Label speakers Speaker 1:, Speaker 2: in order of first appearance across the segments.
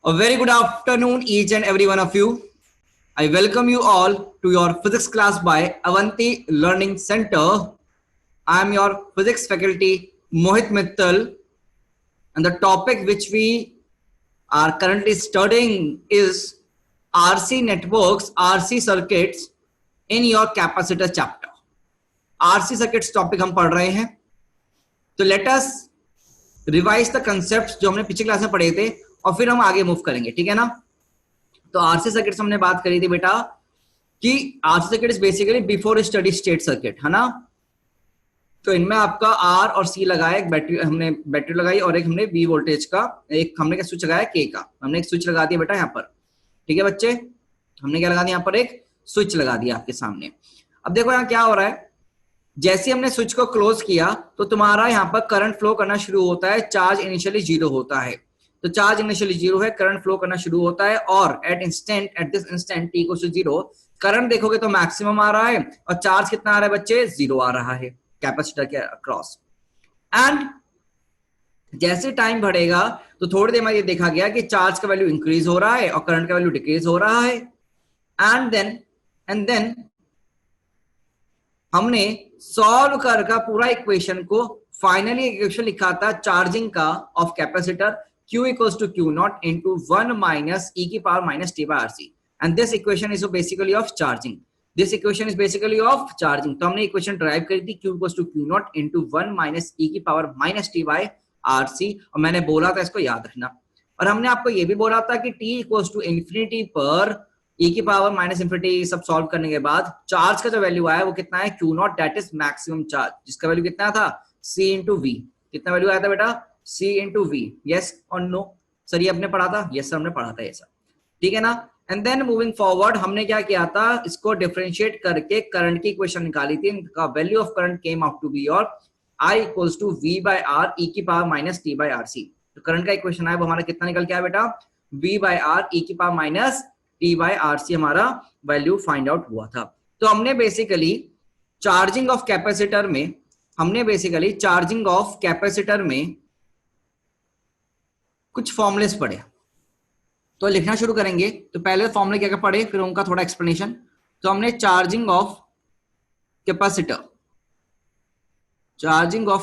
Speaker 1: A very good afternoon, each and every one of you. I welcome you all to your physics class by Avanti Learning Center. I am your physics faculty, Mohit Mittal, and the topic which we are currently studying is RC networks, RC circuits in your capacitor chapter. RC circuits topic हम पढ़ रहे हैं. तो let us revise the concepts जो हमने पिछले class में पढ़े थे और फिर हम आगे मूव करेंगे, ठीक है ना. तो आरसी सर्किट्स हमने बात करी थी बेटा कि RC circuit is basically before steady state circuit, है ना. तो इनमें आपका आर और सी लगाया, एक बैटरी हमने बैटरी लगाई और एक हमने वी वोल्टेज का एक हमने क्या स्विच लगाया के का. हमने एक स्विच लगा दिया बेटा यहाँ पर, ठीक है बच्चे. हमने क्या लगा दिया यहाँ पर, एक स्विच लगा दिया आपके सामने. अब देखो यहाँ क्या हो रहा है, जैसे हमने स्विच को क्लोज किया तो तुम्हारा यहाँ पर करंट फ्लो करना शुरू होता है. चार्ज इनिशियली जीरो होता है, तो चार्ज इनिशियली जीरो है, करंट फ्लो करना शुरू होता है और at this instant t equals to zero current देखोगे तो मैक्सिमम आ रहा है और चार्ज कितना आ रहा है बच्चे, जीरो आ रहा है कैपेसिटर के अक्रॉस. एंड जैसे टाइम बढ़ेगा तो थोड़ी देर में ये देखा गया कि चार्ज का वैल्यू इंक्रीज हो रहा है और करंट का वैल्यू डिक्रीज हो रहा है. एंड देन हमने सॉल्व कर पूरा इक्वेशन को फाइनली इक्वेशन लिखा था चार्जिंग का of capacitor Q equals to Q naught into 1 minus e की power minus t by RC. And this equation is basically of charging. This equation is basically of charging. तो हमने equation drive करी थी Q equals to Q naught into 1 minus e की power minus t by RC. और मैंने बोला था इसको याद रखना. और हमने आपको ये भी बोला था कि t equals to infinity पर e की पावर माइनस इंफिनिटी सब सॉल्व करने के बाद चार्ज का जो वैल्यू आया वो कितना है, Q naught, that is maximum charge, जिसका वैल्यू कितना था, C into V. कितना वैल्यू आया था बेटा, C into V. yes or no? Sir ये आपने पढ़ा था, yes सर हमने पढ़ा था ये सब, ठीक है ना. एंड देन मूविंग फॉरवर्ड हमने क्या किया था, इसको डिफरेंशिएट करके करंट की इक्वेशन निकाली थी. इनका value of current came out to be your I equals to V by R e की power minus t by RC. तो करंट का इक्वेशन है वो हमारा कितना निकल के आया बेटा, V by R e की power minus t by RC हमारा वैल्यू फाइंड आउट हुआ था. तो हमने बेसिकली चार्जिंग ऑफ कैपेसिटर में कुछ फॉर्मुलेस पढ़े. तो लिखना शुरू करेंगे. तो पहले फॉर्मुले क्या क्या पढ़े, फिर उनका थोड़ा एक्सप्लेनेशन. तो हमने चार्जिंग ऑफ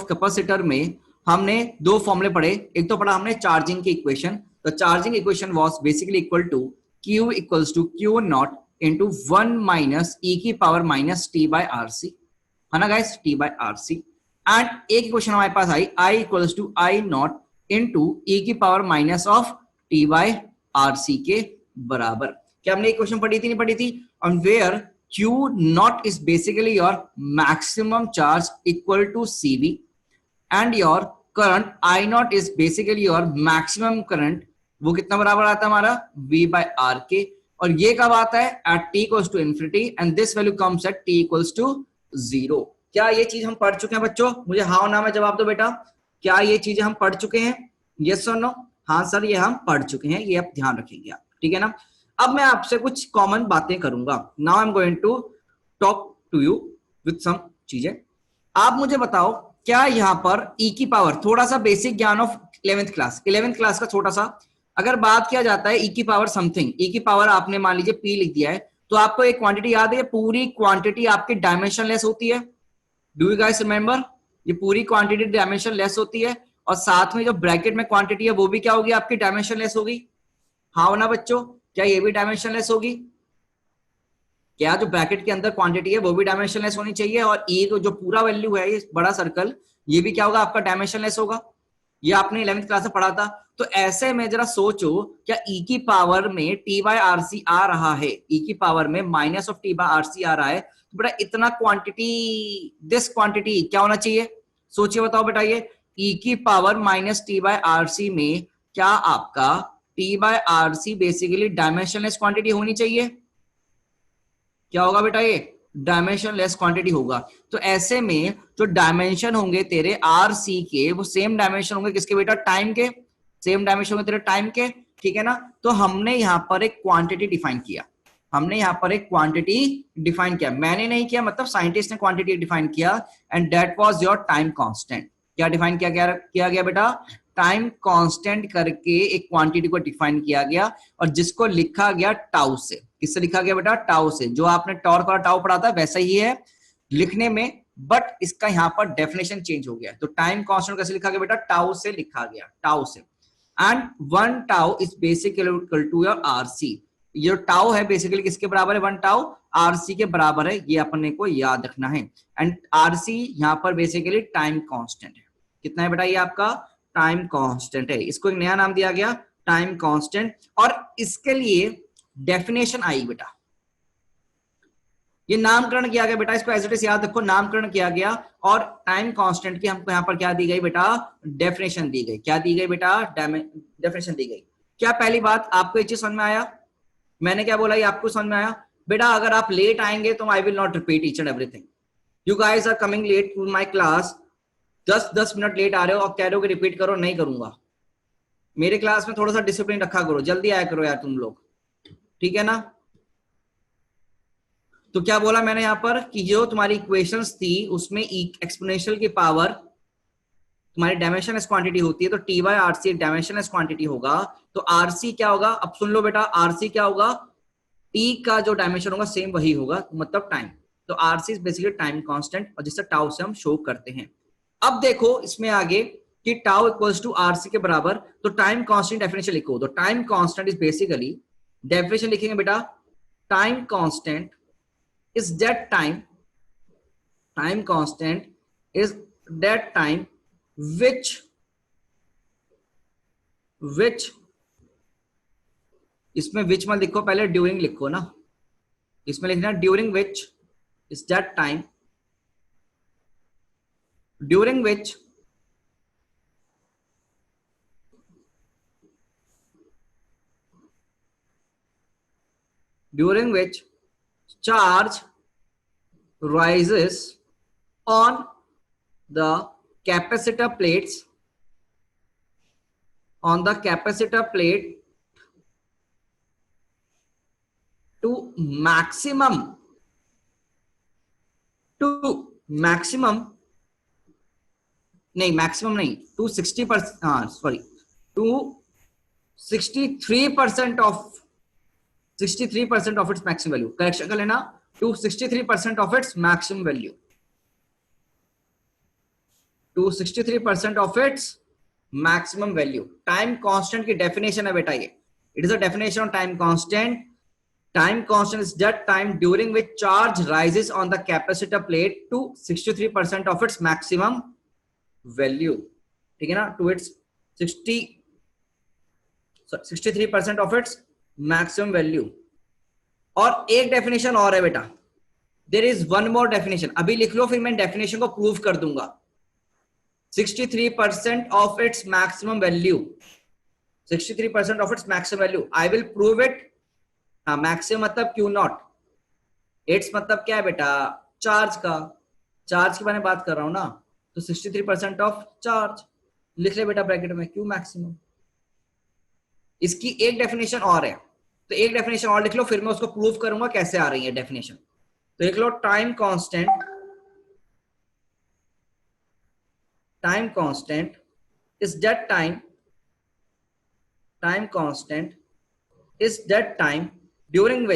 Speaker 1: कैपेसिटर में हमने दो फॉर्मुले पढ़े. एक तो पढ़ा हमने चार्जिंग की इक्वेशन. तो charging equation was basically equal to Q equals to Q not into 1 minus e की power minus t by RC, है ना guys, t by RC. And एक इक्वेशन हमारे पास आई I equals to I not into e की power minus of t by RC के बराबर. क्या हमने इक्वेशन पढ़ी थी, नहीं पढ़ी थी. On where Q not is basically your maximum charge equal to CV and your current I not is basically your maximum current, वो कितना बराबर आता है हमारा, V बाय R के. और ये कब आता है, at t equals to infinity and this value comes at t equals to 0. क्या ये चीज हम पढ़ चुके हैं बच्चों, मुझे हाँ ना में जवाब दो बेटा. क्या ये चीजें हम पढ़ चुके हैं, यस और नो. हाँ सर ये हम पढ़ चुके हैं, ये आप ध्यान रखेंगे आप, ठीक है ना. अब मैं आपसे कुछ कॉमन बातें करूंगा. Now I am going to talk to you with some चीजें. आप मुझे बताओ क्या यहाँ पर e की पावर, थोड़ा सा बेसिक ज्ञान ऑफ 11th क्लास का छोटा सा, अगर बात किया जाता है e की पावर समथिंग, e की पावर आपने मान लीजिए p लिख दिया है, तो आपको एक क्वांटिटी याद है, पूरी क्वांटिटी आपकी डायमेंशन लेस होती है. डू यू गाइस रिमेंबर, ये पूरी क्वांटिटी डायमेंशन लेस होती है और साथ में जो ब्रैकेट में क्वांटिटी है वो भी क्या होगी, आपकी डायमेंशन लेस होगी. हाँ ना बच्चों, क्या ये भी डायमेंशन लेस होगी, क्या जो ब्रैकेट के अंदर क्वांटिटी है वो भी डायमेंशन लेस होनी चाहिए. और e को जो पूरा वैल्यू है, ये बड़ा सर्कल, ये भी क्या होगा, आपका डायमेंशन लेस होगा. ये आपने 11th क्लास में पढ़ा था. तो ऐसे में जरा सोचो, क्या e की पावर में t बाय RC आ रहा है, e की पावर में minus of t by RC आ रहा है, तो बेटा इतना क्वांटिटी, दिस क्वांटिटी क्या होना चाहिए, सोचिए बताओ बेटा. ये e की power minus t by RC में क्या आपका t by RC basically dimensionless quantity होनी चाहिए. क्या होगा बेटा, ये डायमेंशनलेस क्वांटिटी होगा. तो ऐसे में जो डायमेंशन होंगे तेरे RC के, वो सेम डायमेंशन होंगे किसके बेटा, टाइम के. सेम डायमेंशन होंगे तेरे टाइम के, ठीक है ना. तो हमने यहाँ पर एक क्वांटिटी डिफाइन किया, मैंने नहीं किया, मतलब साइंटिस्ट ने क्वांटिटी डिफाइन किया. And that was your time constant. क्या डिफाइन किया गया बेटा, टाइम कांस्टेंट करके एक क्वांटिटी को डिफाइन किया गया और जिसको लिखा गया टाउ से। किससे लिखा गया बेटा? टाउ से। जो आपने टॉर्क वाला टाउ पढ़ा था वैसा ही है लिखने में, बट इसका यहां पर डेफिनेशन चेंज हो गया। तो टाइम कांस्टेंट कैसे लिखा गया बेटा? टाउ से लिखा गया, टाउ से। And 1 tau is basically equal to your RC. ये टाउ है बेसिकली किसके बराबर है? 1 टाउ आरसी के बराबर है, ये अपने को याद रखना है। एंड आरसी यहां पर बेसिकली टाइम कांस्टेंट है। कितना है बेटा? ये आपका टाइम कांस्टेंट है। इसको एक नया नाम दिया गया, टाइम कांस्टेंट। और इसके लिए डेफिनेशन आई बेटा, ये नामकरण किया गया बेटा, इसको एज इट इज याद रखो, नामकरण किया गया। और टाइम कांस्टेंट की हमको यहां पर क्या दी गई बेटा? डेफिनेशन दी गई। क्या दी गई बेटा? डेफिनेशन दी गई। क्या पहली बात आपको ये चीज समझ में आया? मैंने क्या बोला ये आपको समझ में आया? बेटा अगर आप लेट आएंगे तो I will not repeat each and everything. You guys are coming late to my class, 10 minute late आ रहे हो और कह रहे हो कि रिपीट करो, नहीं करूंगा। मेरे क्लास में थोड़ा सा डिसिप्लिन रखा करो, जल्दी आया करो यार तुम लोग, ठीक है ना? तो क्या बोला मैंने यहां पर कि जो तुम्हारी इक्वेशंस थी उसमें एक्सपोनेंशियल की पावर तुम्हारी डायमेंशनलेस क्वांटिटी होती है, तो टी बाय आरसी एक डायमेंशनलेस क्वांटिटी होगा। तो आरसी क्या होगा? अब सुन लो बेटा, आरसी क्या होगा? टी का जो डायमेंशन होगा सेम वही होगा, मतलब टाइम। तो RC is basically time constant, और जिससे टाउ से हम शो करते हैं। अब देखो इसमें आगे कि टाउ इक्वल्स टू आरसी के बराबर, तो टाइम कांस्टेंट डेफिनेशन लिखो। तो time constant is basically, definition लिखेंगे बेटा, time constant is that time constant is that time which इसमें which मत लिखो, पहले during लिखो ना। इसमें लिखना during which is that time during which charge rises on the capacitor plates to maximum नहीं, मैक्सिमम नहीं, टू 60%, हाँ sorry, to 63% of 63% of its maximum value. Correction कर लेना, to 63% of its maximum value, to 63% of its maximum value. Time constant की definition है बेटा ये, it is a definition of time constant. Time constant is that time during which charge rises on the capacitor plate to 63% of its maximum value, ठीक है ना? To it's 63% of its maximum value. और एक definition और है बेटा, there is one more definition, अभी लिख लो फिर मैं डेफिनेशन को प्रूव कर दूंगा। 63% of its maximum value, 63% of its maximum value, I will prove it. हाँ, मैक्सिमम मतलब क्यू नॉट, इट्स मतलब क्या है बेटा? चार्ज का, चार्ज के बारे में बात कर रहा हूं ना। तो 63% ऑफ चार्ज लिख ले बेटा ब्रैकेट में, क्यू मैक्सिमम। इसकी एक डेफिनेशन और है, तो एक डेफिनेशन और लिख लो, फिर मैं उसको प्रूव करूंगा कैसे आ रही है डेफिनेशन। तो लिख लो, time constant is that time during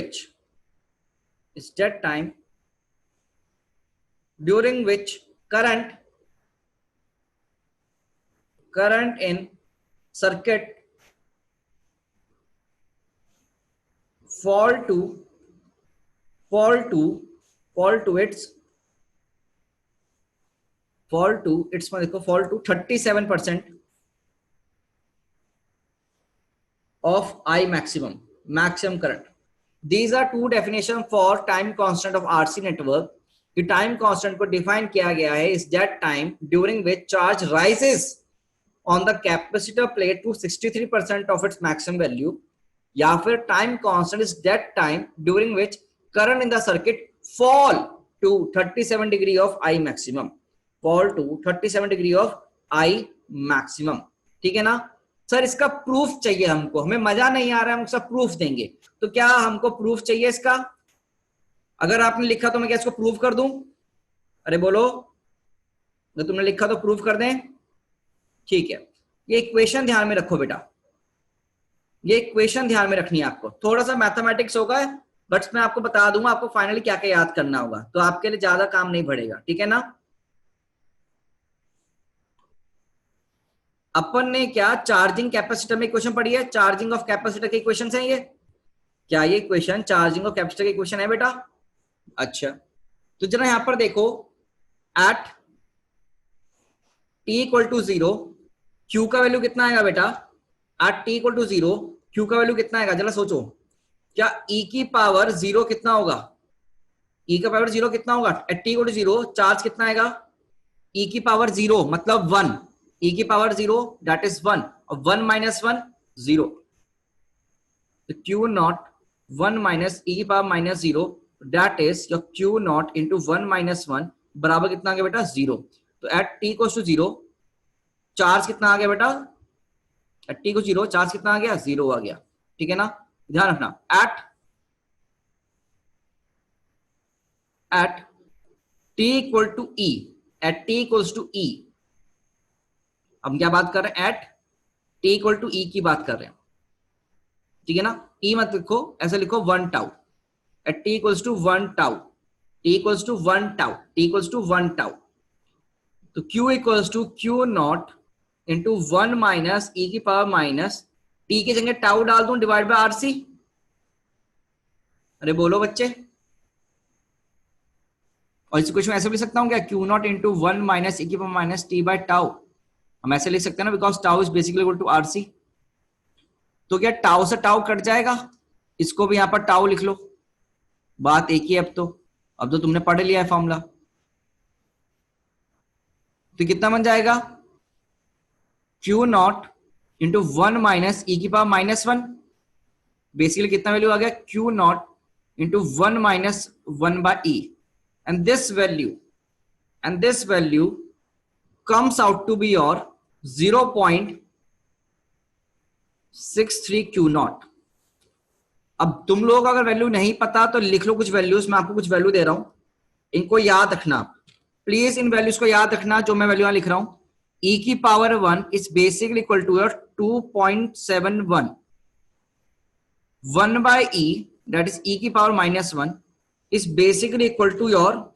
Speaker 1: which current in circuit fall to its 37% of I maximum current. These are two definition for time constant of RC network. कि टाइम कांस्टेंट को define किया गया है is that time during which charge rises on the capacitor plate to 63% of its maximum value, या फिर time constant is that time during which current in the circuit fall to 37 degree of I maximum, fall to 37 degree of I maximum, ठीक है ना? Sir इसका proof चाहिए हमको, हमें मजा नहीं आ रहा है, हम इसका प्रूफ देंगे। तो क्या हमको प्रूफ चाहिए इसका? अगर आपने लिखा तो मैं क्या इसको प्रूव कर दूं? अरे बोलो, अगर तुमने लिखा तो प्रूफ कर दें, ठीक है। ये इक्वेशन ध्यान में रखो बेटा, ये इक्वेशन ध्यान में रखनी है आपको। थोड़ा सा मैथमेटिक्स होगा बट मैं आपको बता दूंगा आपको फाइनली क्या क्या याद करना होगा, तो आपके लिए ज्यादा काम नहीं बढ़ेगा, ठीक है ना। अपन ने क्या चार्जिंग कैपेसिटर में इक्वेशन पढ़ी है, चार्जिंग ऑफ कैपेसिटर के इक्वेशन है ये, क्या ये इक्वेशन चार्जिंग ऑफ कैपेसिटर की इक्वेशन है बेटा? अच्छा, तो जरा यहां पर देखो, at T equal to zero Q का वैल्यू कितना आएगा बेटा? At T equal to zero Q का वैल्यू कितना आएगा, जरा सोचो। क्या ई की पावर जीरो कितना होगा? ई का पावर जीरो कितना होगा? At T equal to zero charge कितना आएगा? ई की पावर जीरो मतलब वन, ई की power zero that is one, और वन माइनस वन जीरो, तो क्यू नॉट वन माइनस ई की power minus zero that is your Q not into one minus one बराबर कितना आ गया बेटा? जीरो। तो at T equal to zero charge कितना आ गया बेटा? एट टी को जीरो चार्ज कितना आ गया? जीरो आ गया, ठीक है ना। ध्यान रखना, at T equal to e, at T equals to e, हम क्या बात कर रहे हैं? At T equal to e की बात कर रहे हैं, ठीक है ना। ई मत लिखो, ऐसे लिखो one tau, at T equals to one tau, t equals to one tau, t equals to one tau, तो Q equals to Q not into one minus ई की पावर माइनस टी की जगह टाउ डाल दूं डिवाइड बाय आरसी। अरे बोलो बच्चे, और इस इक्वेशन ऐसे भी लिख सकता हूं क्या? Q not into one minus ई की power minus T by tau, हम ऐसे लिख सकते हैं ना, because tau is basically equal to RC. तो क्या टाउ से टाउ कट जाएगा, इसको भी यहां पर टाउ लिख लो, बात एक ही है। अब तो तुमने पढ़ लिया है फॉर्मूला, तो कितना बन जाएगा? Q not into one minus ई की पावर माइनस वन, बेसिकली कितना वैल्यू आ गया? Q not into one minus one by e, and this value comes out to be your 0.63 Q not. अब तुम लोगों को अगर वैल्यू नहीं पता तो लिख लो कुछ वैल्यूज, मैं आपको कुछ वैल्यू दे रहा हूं, इनको याद रखना प्लीज, इन वैल्यूज को याद रखना जो मैं वैल्यू लिख रहा हूं। e की power 1 is basically equal to your 2.71, 1 by e that is e की power minus 1 is basically equal to your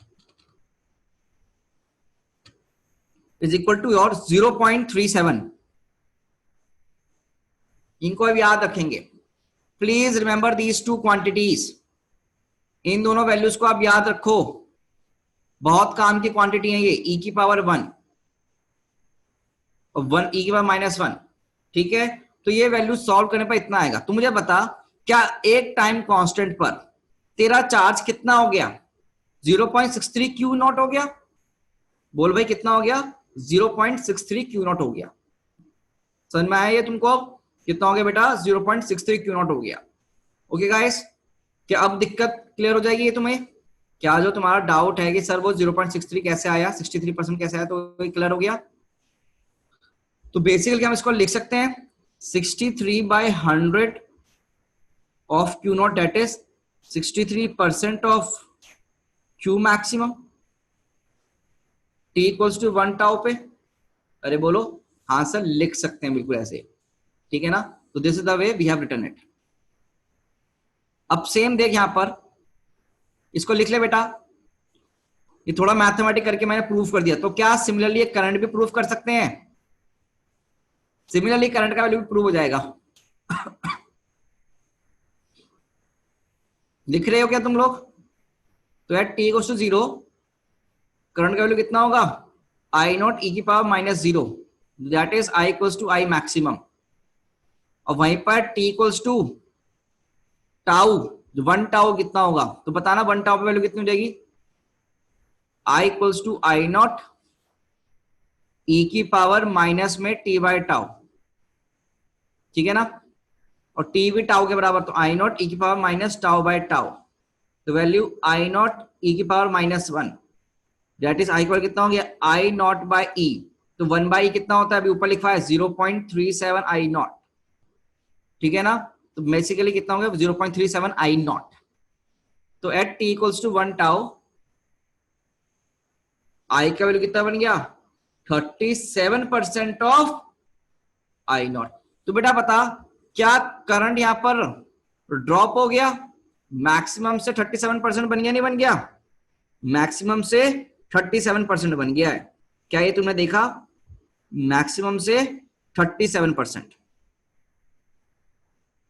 Speaker 1: is equal to your 0.37। इनको अब याद रखेंगे, please remember these two quantities, इन दोनों वैल्यूज को आप याद रखो, बहुत काम की क्वांटिटी है ये, e की पावर 1 और 1 e की पावर माइनस 1, ठीक है। तो ये वैल्यू सॉल्व करने पर इतना आएगा। तो मुझे बता, क्या एक टाइम कांस्टेंट पर तेरा चार्ज कितना हो गया? 0.63 क्यू नॉट हो गया। बोल भाई कितना हो गया? 0.63 क्यू नॉट हो गया। समझ में आया ये तुमको? कितना हो गया बेटा? 0.63 क्यू नॉट हो गया। ओके गाइस, क्या अब दिक्कत क्लियर हो जाएगी ये तुम्हें? क्या जो तुम्हारा डाउट है कि सर वो 0.63 कैसे आया, 63% कैसे आया, तो क्लियर हो गया। तो बेसिकली हम इसको लिख सकते हैं 63/100 of Q not that is 63% of Q maximum, T equals to 1 tau पे। अरे बोलो हाँ सर, लिख सकते हैं बिल्कुल ऐसे, ठीक है ना। तो this is the way we have written it. अब सेम देख यहां पर, इसको लिख ले बेटा, ये थोड़ा मैथमेटिक करके मैंने प्रूफ कर दिया। तो क्या सिमिलरली करंट भी प्रूफ कर सकते हैं? सिमिलरली करंट का वैल्यू भी प्रूव हो जाएगा। लिख रहे हो क्या तुम लोग? तो at T equals to 0 current का वैल्यू कितना होगा? आई नॉट ई की power minus 0 that is I equals to I maximum, और वहीं पर T equals to tau, 1 tau कितना होगा? तो बताना 1 टाउ पे वैल्यू कितनी हो जाएगी? आई equals to I not E की पावर माइनस में टी बाय टाउ, ठीक है ना। और टी भी टाउ के बराबर, तो आई नॉट ई की power minus tau by tau, तो वैल्यू आई नॉट ई की power minus 1 that is I कितना हो गया? आई नॉट बाय ई, तो 1 बाय ई कितना होता है? अभी ऊपर लिखा है 0.37 आई नॉट, ठीक है ना। तो बेसिकली कितना हो गया? 0.37 आई नॉट। तो at T equals to 1 tau I का वैल्यू कितना बन गया? 37% ऑफ आई नॉट। तो बेटा बता, क्या करंट यहां पर ड्रॉप हो गया? मैक्सिमम से 37% बन गया, नहीं बन गया? मैक्सिमम से 37% बन गया है। क्या ये तुमने देखा? मैक्सिमम से 37%,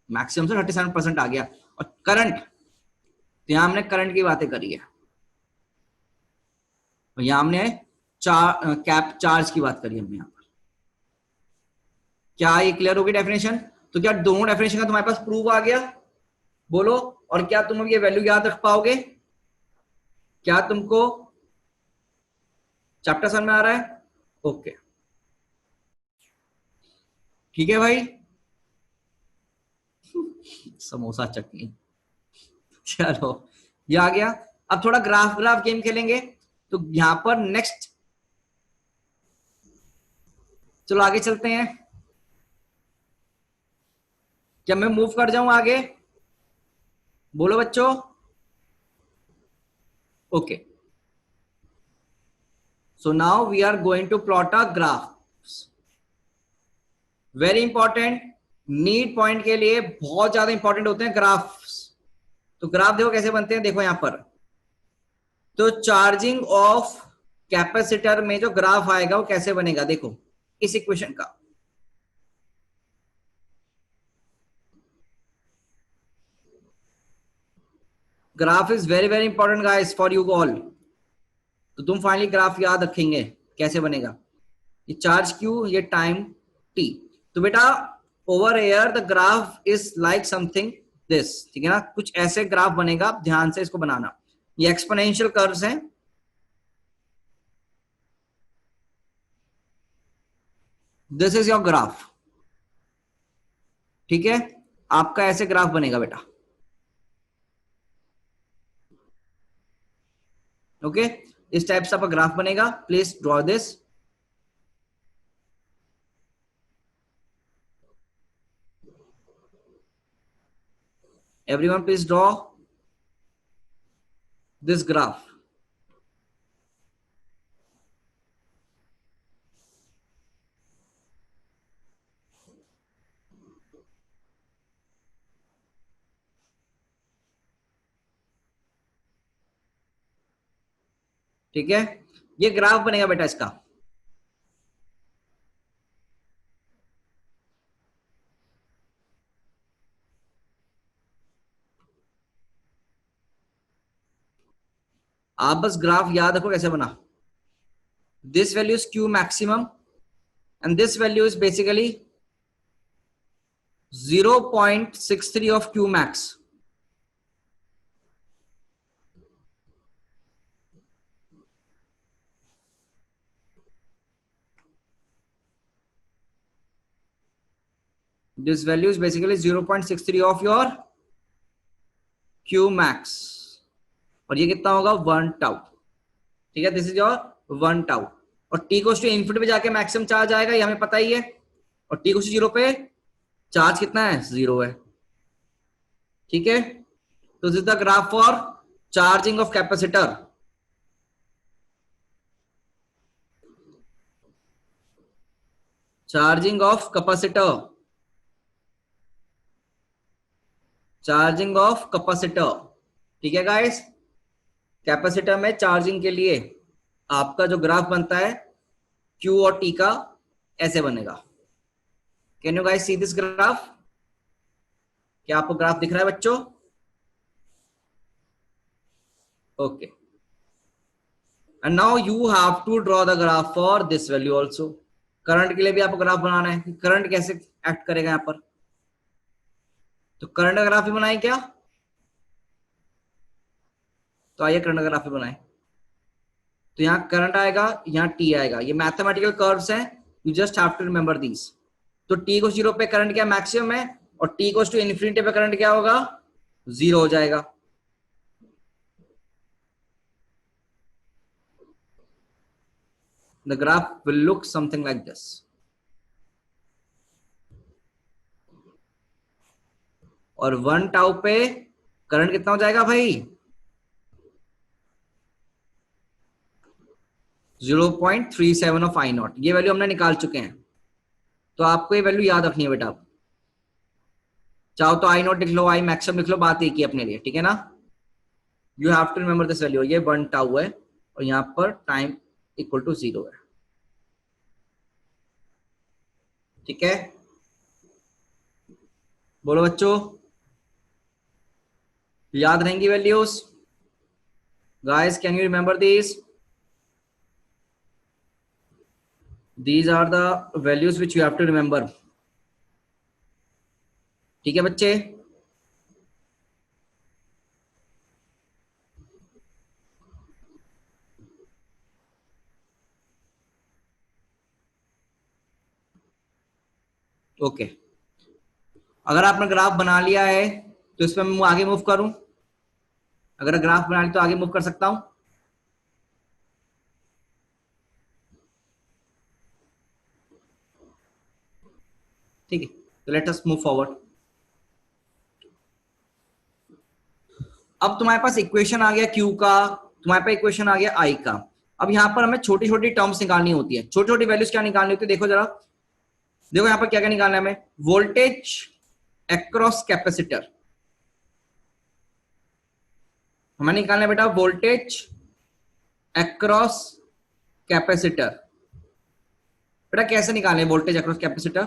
Speaker 1: मैक्सिमम से 37% आ गया। और करंट, तो यहां हमने करंट की बातें करी है, और यहां हमने कैप चार्ज की बात करी हमने यहां पर। क्या ये क्लियर होगी डेफिनेशन? तो क्या दोनों डेफिनेशन का तुम्हारे पास प्रूफ आ गया? बोलो। और क्या तुम ये वैल्यू याद रख पाओगे? क्या तुमको चैप्टर समझ में आ रहा है? ओके, ठीक है भाई। समोसा चटनी, चलो ये आ गया। अब थोड़ा ग्राफ ग्राफ गेम खेलेंगे। तो यहां पर नेक्स्ट, चलो आगे चलते हैं। क्या मैं मूव कर जाऊं आगे? बोलो बच्चों। Okay, so now we are going to plot a graph. Very important, NEET point के लिए बहुत ज्यादा इंपॉर्टेंट होते हैं ग्राफ्स। तो ग्राफ देखो कैसे बनते हैं, देखो यहां पर। तो चार्जिंग ऑफ कैपेसिटर में जो ग्राफ आएगा वो कैसे बनेगा, देखो इस इक्वेशन का। Graph is very very important guys for you all. तो तुम फाइनली ग्राफ याद रखेंगे कैसे बनेगा। ये चार्ज क्यू, ये टाइम टी। तो बेटा over air the graph is like something this, ठीक है ना? कुछ ऐसे ग्राफ बनेगा, ध्यान से इसको बनाना। ये एक्सपोनेंशियल कर्व्स हैं। दिस इज योर ग्राफ, ठीक है? आपका ऐसे ग्राफ बनेगा बेटा। ओके, इस टाइप से आपका ग्राफ बनेगा। Please draw this. Everyone please draw this graph. ठीक है, ये ग्राफ बनेगा बेटा इसका। आप बस ग्राफ याद रखो कैसे बना। This value is Q maximum and this value is basically 0.63 of Q max. This value is basically 0.63 of your Q max. और ये कितना होगा? 1 टाउ। ठीक है, दिस इज योर 1 टाउ। और टी कोस टू इन्फिनिटी पे जाके मैक्सिमम चार्ज आएगा, ये हमें पता ही है। और टी कोस टू 0 पे चार्ज कितना है? 0 है। ठीक है, तो this is the graph for charging of capacitor. Charging of capacitor, charging of capacitor. ठीक है गाइस, कैपेसिटर में चार्जिंग के लिए आपका जो ग्राफ बनता है Q और T का, ऐसे बनेगा। Can you guys see this graph? क्या आपको ग्राफ दिख रहा है बच्चों? Okay, and now you have to draw the graph for this value also. Current के लिए भी आपको ग्राफ बनाना है, करंट कैसे एक्ट करेगा यहां पर। तो करंट का ग्राफ भी बनाए क्या? तो आइए करंट का ग्राफ भी बनाए। तो यहाँ करंट आएगा, यहाँ टी आएगा। ये मैथमेटिकल कर्व्स हैं, you just have to remember these. तो टी को 0 पे करंट क्या मैक्सिमम है, और टी को टू इन्फिनिटी पे करंट क्या होगा? 0 हो जाएगा। The graph will look something like this. और 1 टाउ पे करंट कितना हो जाएगा भाई? 0.37 ऑफ आई नॉट। ये वैल्यू हमने निकाल चुके हैं। तो आपको ये वैल्यू याद रखनी है बेटा। आप चाहो तो आई नॉट लिख लो, आई मैक्सिमम लिख लो, बात एक ही अपने लिए, ठीक है ना। You have to remember this value. ये 1 टाउ है और यहाँ पर टाइम इक्वल टू 0 है, ठीक है। बोलो बच्चों, याद रहेंगी values? Guys can you remember these? These are the values which you have to remember. ठीक है बच्चे? ओके, अगर आपने ग्राफ बना लिया है तो इसमें मैं आगे मूव करूं? अगर ग्राफ बना लिया तो आगे मूव कर सकता हूं? ठीक है, तो लेट अस मूव फॉरवर्ड। अब तुम्हारे पास इक्वेशन आ गया Q का, तुम्हारे पास इक्वेशन आ गया I का। अब यहाँ पर हमें छोटी छोटी टर्म्स निकालनी होती है, छोटी छोटी वैल्यूज क्या निकालनी होती है, देखो जरा। देखो यहाँ पर क्या क्या निकालना है हमें, वोल्टेज अक्रॉस कैपेसिटर हमें निकालना है बेटा, वोल्टेज अक्रॉस कैपेसिटर। बेटा कैसे निकालें वोल्टेज अक्रॉस कैपेसिटर?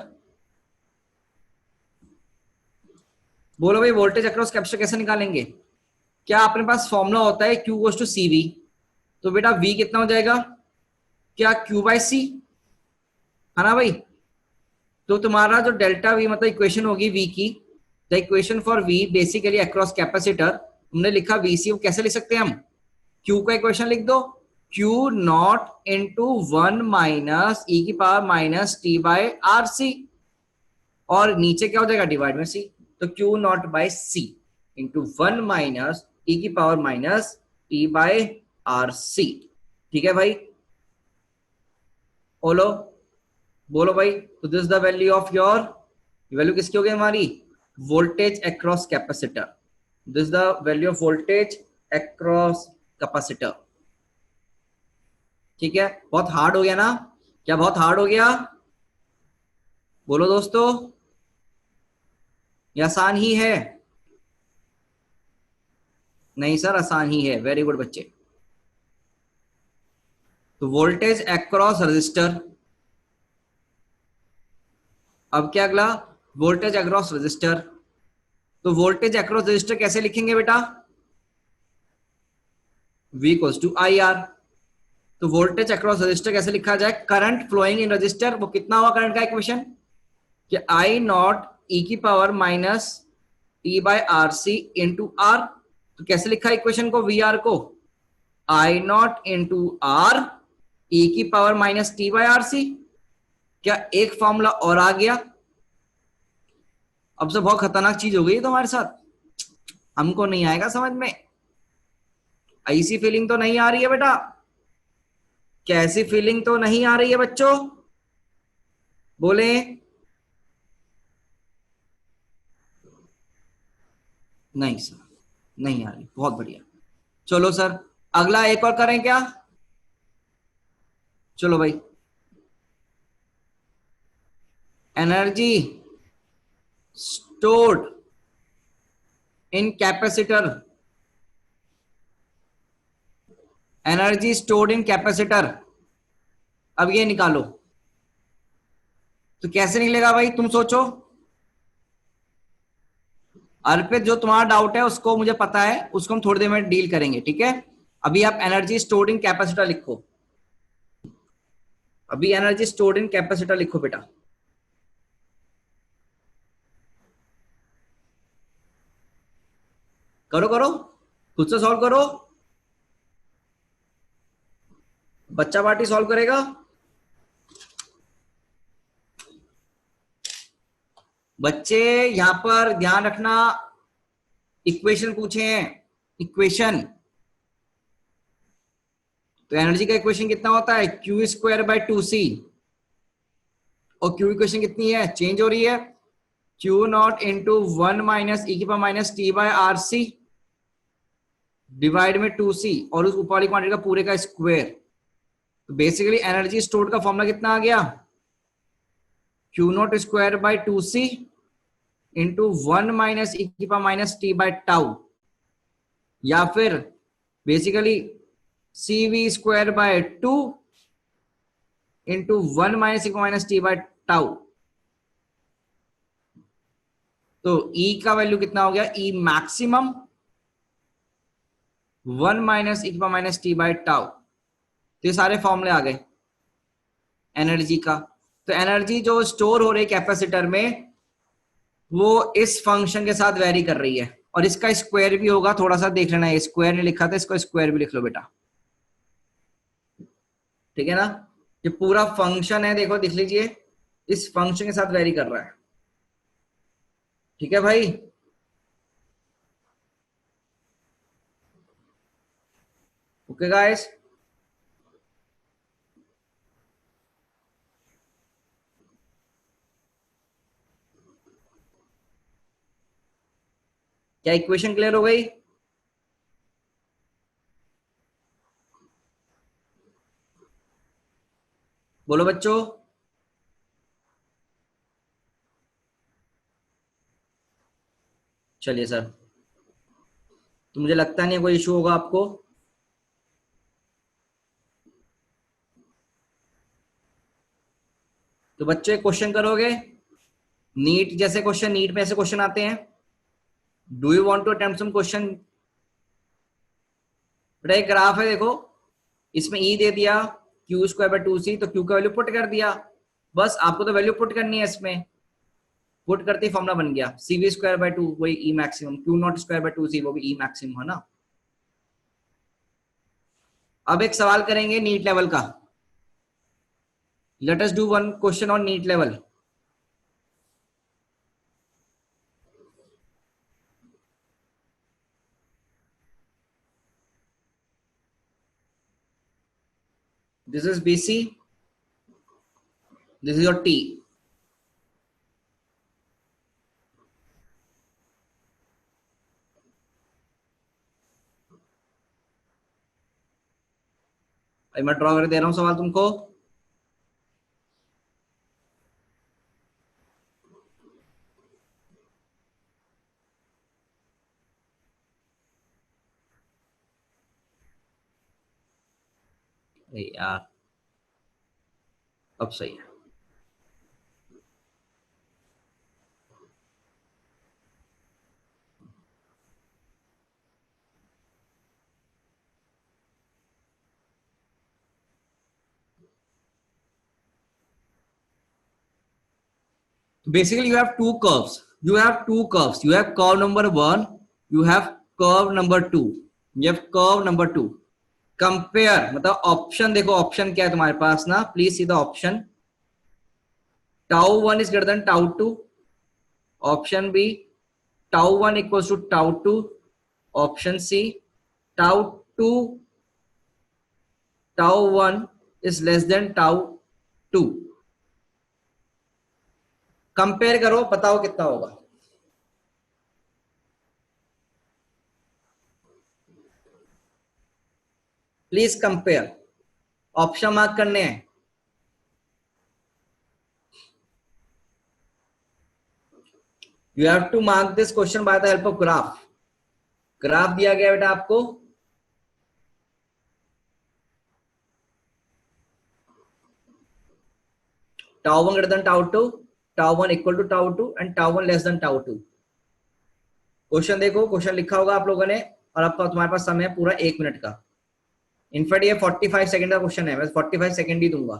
Speaker 1: बोलो भाई, वोल्टेज अक्रॉस कैपेसिटर कैसे निकालेंगे? क्या अपने पास फॉर्मूला होता है Q गोस टू CV, तो बेटा V कितना हो जाएगा, क्या Q बाय C, है ना भाई। तो तुम्हारा जो डेल्टा V मतलब इक्वेशन होगी V की, the equation for V basically across capacitor, हमने लिखा VC, वो कैसे लिख सकते हैं हम, Q का इक्वेशन लिख दो, Q नॉट इंटू 1 माइनस ई की power minus T by R C, और नीचे क्या हो जाएगा, डिवाइड में C, तो Q not by C into 1 minus ई की power minus T by R C. ठीक है भाई, बोलो बोलो भाई। तो this the value of your, value किसकी हो गई हमारी, voltage across capacitor. This the value of voltage across capacitor. ठीक है, बहुत हार्ड हो गया ना? क्या बहुत हार्ड हो गया? बोलो दोस्तों, ये आसान ही है? नहीं सर, आसान ही है, वेरी गुड बच्चे। तो वोल्टेज अक्रॉस रजिस्टर, अब क्या अगला, वोल्टेज अक्रॉस रजिस्टर। तो वोल्टेज अक्रॉस रजिस्टर कैसे लिखेंगे बेटा, V equals to I R. तो वोल्टेज अक्रॉस रजिस्टर कैसे लिखा जाए, करंट फ्लोइंग इन रजिस्टर, वो कितना हुआ करंट का इक्वेशन, कि आई नॉट ई की power minus T by R C into R. तो कैसे लिखा इक्वेशन को, वी आर को I not into R E की power minus T by R C. क्या एक फॉर्मूला और आ गया? अब से बहुत खतरनाक चीज हो गई तुम्हारे साथ, हमको नहीं आएगा समझ में, ऐसी फीलिंग तो नहीं आ रही है बेटा, कैसी फीलिंग तो नहीं आ रही है बच्चों, बोले। नहीं सर, नहीं आ रही, बहुत बढ़िया। चलो सर, अगला एक और करें क्या? चलो भाई, energy stored in capacitor, energy stored in capacitor, अब ये निकालो। तो कैसे निकलेगा भाई, तुम सोचो। अर्पित, जो तुम्हारा डाउट है उसको मुझे पता है, उसको हम थोड़ी देर में डील करेंगे, ठीक है। अभी आप एनर्जी स्टोर्ड इन कैपेसिटर लिखो, अभी एनर्जी स्टोर्ड इन कैपेसिटर लिखो बेटा। करो करो, खुद से सॉल्व करो, बच्चा पार्टी सॉल्व करेगा। बच्चे यहां पर ध्यान रखना, इक्वेशन पूछे हैं, इक्वेशन। तो एनर्जी का इक्वेशन कितना होता है, क्यू स्क्वायर बाय 2c, और क्यू इक्वेशन कितनी है, चेंज हो रही है, क्यू नॉट इंटू 1 माइनस ई की power minus T by R C divide में 2c, और उस ऊपर वाली क्वांटिटी का पूरे का स्क्वायर। तो बेसिकली एनर्जी स्टोर्ड का फॉर्मूला कितना आ गया, Q not square by 2c into 1 minus ई की power minus T by tau, या फिर basically C V square by 2 into 1 minus e minus T by tau. तो E का वैल्यू कितना हो गया, E maximum 1 minus e minus T by tau. तो ये सारे फॉर्मूले आ गए एनर्जी का। तो एनर्जी जो स्टोर हो रही है कैपेसिटर में वो इस फंक्शन के साथ वेरी कर रही है, और इसका स्क्वायर भी होगा, थोड़ा सा देख लेना है, स्क्वायर नहीं लिखा था, इसको स्क्वायर भी लिख लो बेटा, ठीक है ना। ये पूरा फंक्शन है, देखो दिख लीजिए, इस फंक्शन के साथ वेरी कर रहा है, ठीक है भाई। ओके गाइस, क्या इक्वेशन क्लियर हो गई? बोलो बच्चों। चलिए सर, तो मुझे लगता नहीं कोई इशू होगा आपको। तो बच्चे क्वेश्चन करोगे, नीट जैसे क्वेश्चन, नीट में ऐसे क्वेश्चन आते हैं। Do you want to attempt some question? बेटा एक ग्राफ है देखो, इसमें ई दे दिया क्यू स्क्वायर बाय 2c, तो क्यू का वैल्यू पुट कर दिया, बस आपको तो वैल्यू पुट करनी है, इसमें पुट करते ही फॉर्मूला बन गया, सी वी स्क्वायर बाय 2 वही ई maximum, Q not square by 2c वो भी ई मैक्सिमम है ना। अब एक सवाल करेंगे नीट लेवल का, let us do one question on NEET level. This is BC, this is your T. मैं ड्रॉ कर दे रहा हूं सवाल तुमको। यार अब सही है। Basically you have two curves, you have two curves, you have curve number 1, you have curve number 2, you have curve number 2। Compare मतलब ऑप्शन देखो, ऑप्शन क्या है तुम्हारे पास ना, please see the option. Tau 1 is greater than tau 2, option B tau 1 equals to tau 2, option C tau 2 tau 1 is less than tau 2। Compare करो, बताओ कितना होगा। प्लीज कंपेयर, ऑप्शन मार्क करने हैं। You have to mark this question by the help of graph. Graph दिया गया बेटा आपको, tau 1 greater than tau 2, tau 1 equal to tau 2 and tau 1 less than tau 2। Question देखो, क्वेश्चन लिखा होगा आप लोगों ने, और आपका तुम्हारे पास समय है पूरा 1 मिनट का। इनफैक्ट ये 45 सेकंड का क्वेश्चन है, मैं 45 सेकंड ही दूंगा,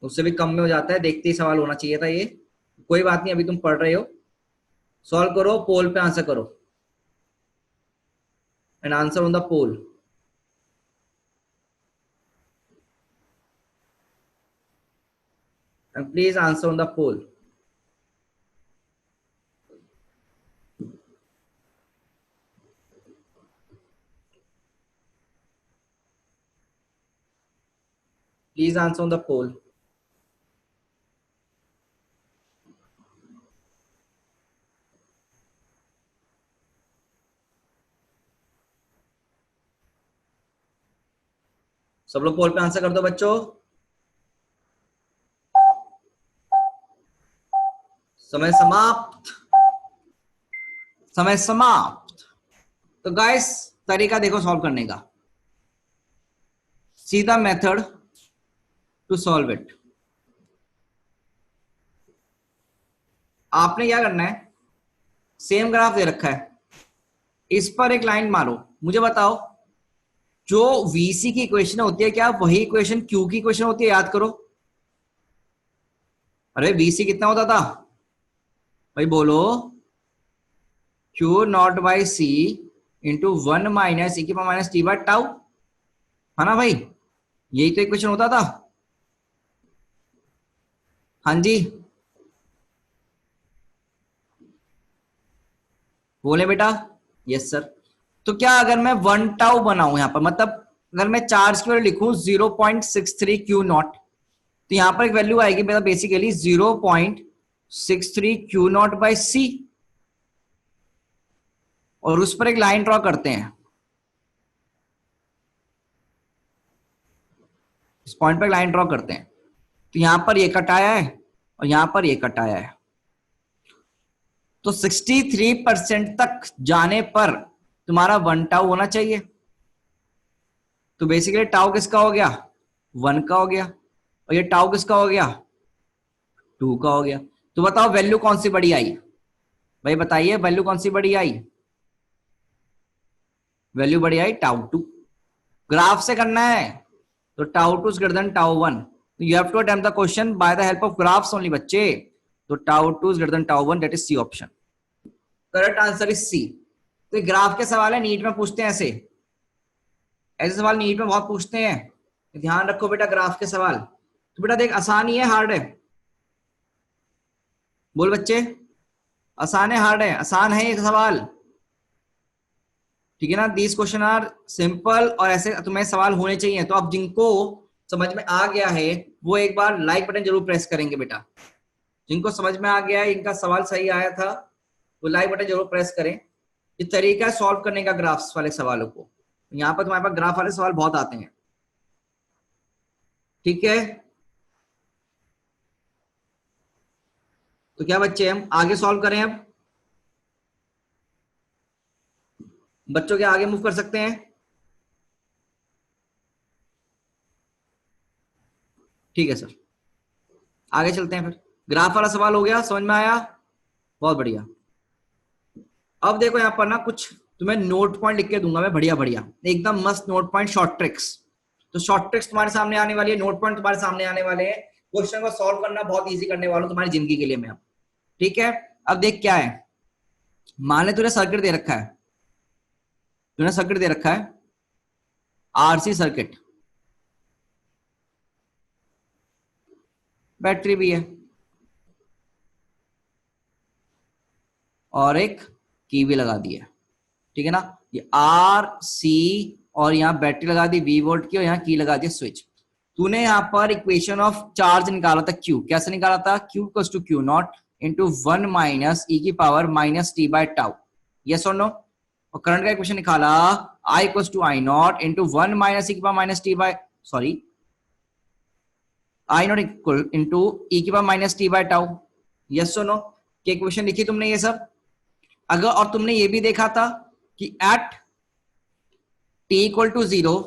Speaker 1: उससे भी कम में हो जाता है, देखते ही सवाल होना चाहिए था ये। कोई बात नहीं, अभी तुम पढ़ रहे हो, सॉल्व करो, पोल पे आंसर करो and answer on the poll. And please answer on the poll. Please answer on the poll. सब लोग पोल पे आंसर कर दो बच्चों। समय समाप्त, समय समाप्त। तो गाइस तरीका देखो सॉल्व करने का, सीधा मेथड टू सॉल्व इट। आपने क्या करना है, सेम ग्राफ दे रखा है, इस पर एक लाइन मारो, मुझे बताओ जो वीसी की इक्वेशन होती है क्या वही इक्वेशन क्यू की इक्वेशन होती है? याद करो। अरे वीसी कितना होता था भाई, बोलो। Q not by C into 1 minus ई की power minus t by tau, है ना भाई? यही तो इक्वेशन होता था। हाँ जी बोले बेटा। Yes sir. तो क्या अगर मैं 1 टाउ बनाऊं यहां पर, मतलब अगर मैं चार्ज की वैल्यू लिखूं 0.63 क्यू नॉट, तो यहां पर एक वैल्यू आएगी मेरा बेसिकली 0.63 क्यू नॉट बाई सी, और उस पर एक लाइन ड्रॉ करते हैं, इस पॉइंट पर लाइन ड्रॉ करते हैं। तो यहां पर ये कट आया है और यहां पर ये कट आया है, तो 63% तक जाने पर तुम्हारा 1 टाउ होना चाहिए। तो बेसिकली टाउ किसका हो गया? 1 का हो गया, और ये टाउ किसका हो गया? 2 का हो गया। तो बताओ वैल्यू कौन सी बड़ी आई भाई, बताइए वैल्यू कौन सी बड़ी आई? वैल्यू बड़ी आई टाउ 2। ग्राफ से करना है तो tau 2 is greater than tau 1, you have to attempt the question by the help of graphs only बच्चे। तो tau 2 is greater than tau 1, that is C option. Correct answer is C. तो graph के सवाल है, NEET में पूछते हैं ऐसे, ऐसे सवाल नीट में बहुत पूछते हैं, ध्यान रखो बेटा ग्राफ के सवाल। तो बेटा देख, आसान ही है हार्ड है? बोल बच्चे, आसान है हार्ड है? आसान है ये सवाल, ठीक है ना? दीज क्वेश्चन आर सिंपल, और ऐसे तुम्हें सवाल होने चाहिए। तो अब जिनको समझ में आ गया है वो एक बार लाइक बटन जरूर प्रेस करेंगे बेटा। जिनको समझ में आ गया है, इनका सवाल सही आया था, वो लाइक बटन जरूर प्रेस करें। ये तरीका है सॉल्व करने का ग्राफ्स वाले सवालों को। यहाँ पर तुम्हारे पास ग्राफ वाले सवाल बहुत आते हैं, ठीक है? तो क्या बच्चे हम आगे सॉल्व करें? अब बच्चों के आगे मूव कर सकते हैं? ठीक है सर, आगे चलते हैं फिर। ग्राफ वाला सवाल हो गया, समझ में आया? बहुत बढ़िया। अब देखो यहाँ पर ना कुछ तुम्हें नोट पॉइंट लिख के दूंगा मैं, बढ़िया बढ़िया एकदम मस्त नोट पॉइंट, शॉर्ट ट्रिक्स। तो शॉर्ट ट्रिक्स तुम्हारे सामने आने वाली है, नोट पॉइंट तुम्हारे सामने आने वाले हैं, क्वेश्चन को सॉल्व करना बहुत इजी करने वाला हूं तुम्हारी जिंदगी के लिए मैं अब, ठीक है? अब देख क्या है, मान ले तूने सर्किट दे रखा है, तूने सर्किट दे रखा है आरसी सर्किट, बैटरी भी है और एक की भी लगा दी है, ठीक है ना? ये आर सी और यहाँ बैटरी लगा दी वी वोल्ट की, और यहाँ की लगा दी स्विच। तूने यहाँ पर इक्वेशन ऑफ चार्ज निकाला था क्यू, कैसे निकाला था? Q equals to Q not into 1 minus ई की power minus T by tau, yes और नो? और करंट का इक्वेशन निकाला I equals to I not into 1 minus ई की power minus T by, sorry, I not equal into e की power minus T by tau, yes और no? क्या equation लिखी तुमने ये सब? अगर और तुमने ये भी देखा था कि at T equal to 0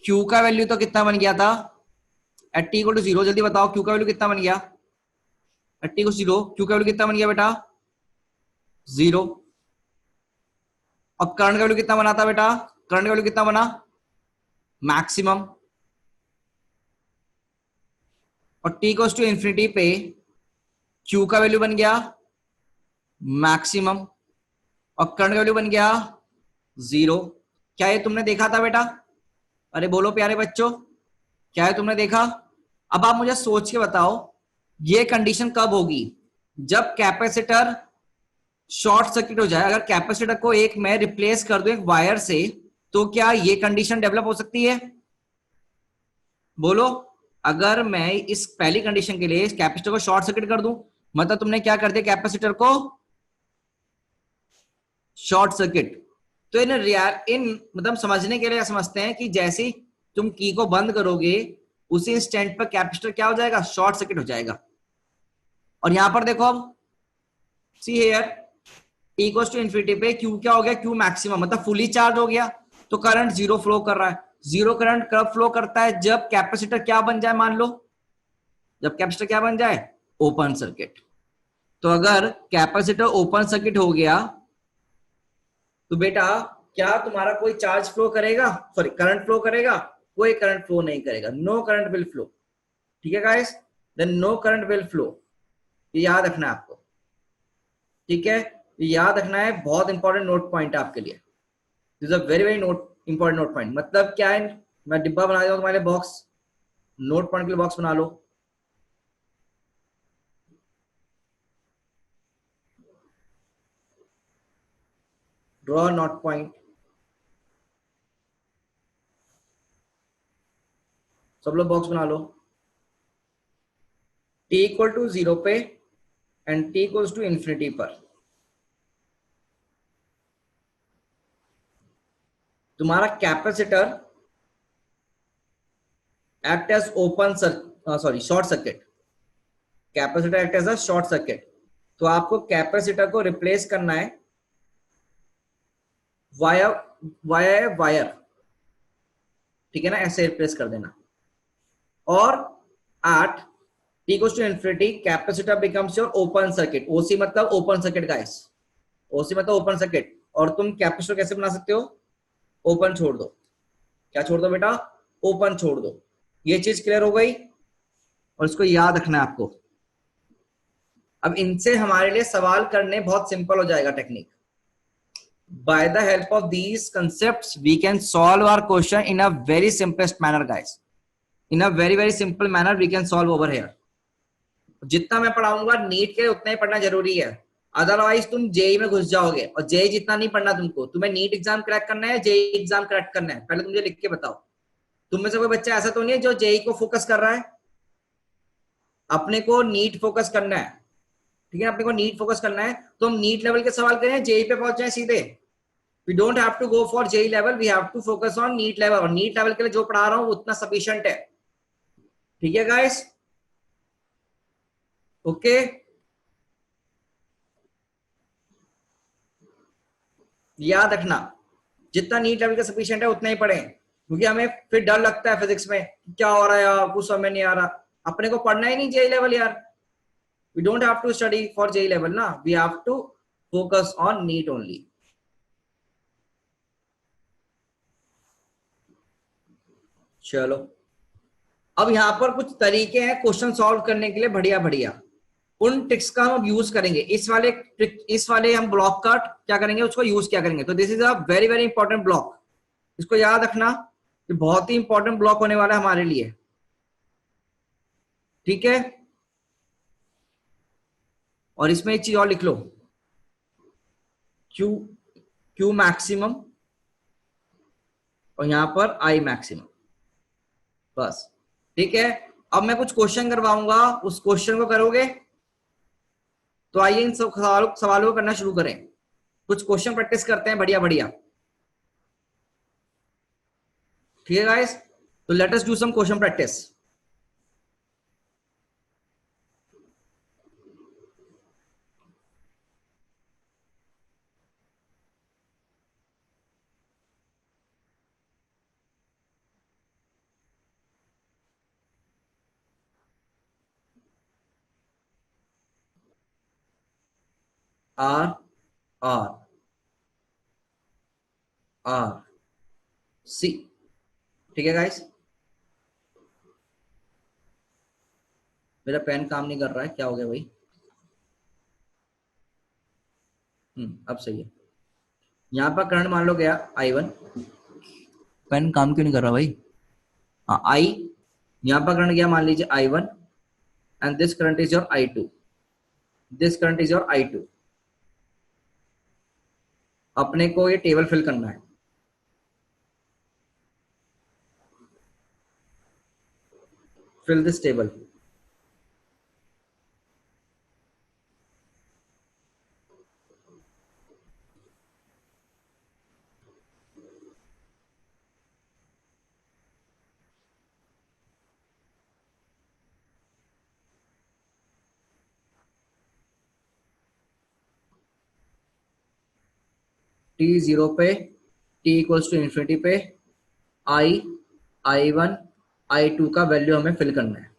Speaker 1: Q का वैल्यू तो कितना बन गया था? एट टी इक्वल टू 0, जल्दी बताओ क्यू का वैल्यू कितना बन गया? एट टी को 0 क्यू का वैल्यू कितना बन गया बेटा? 0। और करंट का वैल्यू कितना बना था बेटा? करंट का वैल्यू कितना बना? मैक्सिमम। और टी इक्वल टू इंफिनिटी पे क्यू का वैल्यू बन गया मैक्सिमम, और करंट का वैल्यू बन गया 0। क्या ये तुमने देखा था बेटा? अरे बोलो प्यारे बच्चों, क्या है तुमने देखा? अब आप मुझे सोच के बताओ ये कंडीशन कब होगी? जब कैपेसिटर शॉर्ट सर्किट हो जाए। अगर कैपेसिटर को एक मैं रिप्लेस कर दूं एक वायर से, तो क्या ये कंडीशन डेवलप हो सकती है? बोलो। अगर मैं इस पहली कंडीशन के लिए कैपेसिटर को शॉर्ट सर्किट कर दूं, मतलब तुमने क्या कर दिया, कैपेसिटर को शॉर्ट सर्किट। तो इन मतलब समझने के लिए समझते हैं कि जैसे ही तुम की को बंद करोगे उसी इंस्टेंट पर कैपेसिटर क्या हो जाएगा? शॉर्ट सर्किट हो जाएगा। और यहां पर देखो अब see here equal to infinity पे क्यू क्या हो गया, क्यू मैक्सिमम मतलब फुली चार्ज हो गया, तो करंट जीरो फ्लो कर रहा है। जीरो करंट कब फ्लो करता है, जब कैपेसिटर क्या बन जाए, मान लो जब कैपेसिटर क्या बन जाए, ओपन सर्किट। तो अगर कैपेसिटर ओपन सर्किट हो गया तो बेटा क्या तुम्हारा कोई चार्ज फ्लो करेगा, सॉरी करंट फ्लो करेगा, कोई करंट फ्लो नहीं करेगा, नो करंट विल फ्लो। ठीक है guys, then no current will flow, ये याद रखना है आपको। ठीक है, ये याद रखना है, बहुत इंपॉर्टेंट नोट पॉइंट है आपके लिए, this is a very very note important note point. मतलब क्या है, मैं डिब्बा बना देता हूं तुम्हारे बॉक्स, नोट पॉइंट के लिए बॉक्स बना लो। ड्रॉ नोट पॉइंट, सब लोग बॉक्स बना लो। t इक्वल टू जीरो पे and t equals to infinity पर तुम्हारा capacitor act as open sorry short circuit, capacitor act as a short circuit. तो आपको कैपेसिटर को रिप्लेस करना है वायर वायर वायर, ठीक है ना, ऐसे रिप्लेस कर देना। और at t goes to infinity capacitor becomes your open circuit, OC मतलब ओपन सर्किट गाइस, ओसी मतलब ओपन सर्किट। और तुम कैपेसिटर कैसे बना सकते हो, ओपन छोड़ दो, क्या छोड़ दो बेटा, ओपन छोड़ दो। ये चीज क्लियर हो गई, और इसको याद रखना है आपको। अब इनसे हमारे लिए सवाल करने बहुत सिंपल हो जाएगा technique. By the help of these concepts, we can solve our question in a very simplest manner, guys. In a very very simple manner, we can solve over here. जितना मैं पढ़ाऊंगा नीट के उतना ही पढ़ना जरूरी है, अदरवाइज तुम JEE में घुस जाओगे। और जेई जितना नहीं पढ़ना तुमको, तुम्हें नीट एग्जाम क्रैक करना है, जेई एग्जाम क्रैक करना है, पहले तुम मुझे लिख के बताओ। तुम में से कोई बच्चा ऐसा तो नहीं है जो जेई को फोकस कर रहा है, अपने को नीट फोकस करना है। ठीक है, अपने को नीट फोकस करना है, तो हम नीट लेवल के सवाल करें, जेई पे पहुंच जाए सीधे। We don't have to go for JEE level, we have to focus on NEET level, और NEET level के लिए जो पढ़ा रहा हूं उतना सफिशिएंट है। ठीक है गाइस, ओके, याद रखना जितना नीट लेवल का सफिशिएंट है उतना ही पढ़ें, क्योंकि हमें फिर डर लगता है फिजिक्स में क्या हो रहा है यार, कुछ समझ नहीं आ रहा। अपने को पढ़ना ही नहीं जेई लेवल यार, we don't have to study for JEE level ना, we have to focus on NEET only. चलो, अब यहाँ पर कुछ तरीके हैं क्वेश्चन सॉल्व करने के लिए, बढ़िया बढ़िया, उन ट्रिक्स का हम यूज करेंगे। इस वाले हम ब्लॉक का क्या करेंगे, उसको यूज क्या करेंगे। तो this is a very very important block, इसको याद रखना कि बहुत ही इंपॉर्टेंट ब्लॉक होने वाला है हमारे लिए। ठीक है, और इसमें एक चीज और लिख लो, क्यू क्यू मैक्सिमम और यहां पर आई मैक्सिमम, बस। ठीक है, अब मैं कुछ क्वेश्चन करवाऊंगा, उस क्वेश्चन को करोगे। तो आइए इन सब सवालों को करना शुरू करें, कुछ क्वेश्चन प्रैक्टिस करते हैं, बढ़िया बढ़िया। ठीक है गाइस, तो let us do some question practice. R R R C, ठीक है गाइस। मेरा पेन काम नहीं कर रहा है, क्या हो गया भाई, अब सही है। यहाँ पर करंट मान लो गया I1, पेन काम क्यों नहीं कर रहा भाई, हाँ आई, यहाँ पर करंट गया मान लीजिए I1 and this current is your I2, this current is your I2। अपने को ये टेबल फिल करना है, फिल दिस टेबल। टी 0 पे, टी इक्वल्स टू इन्फिनिटी पे I1 I2 का वैल्यू हमें फिल करना है।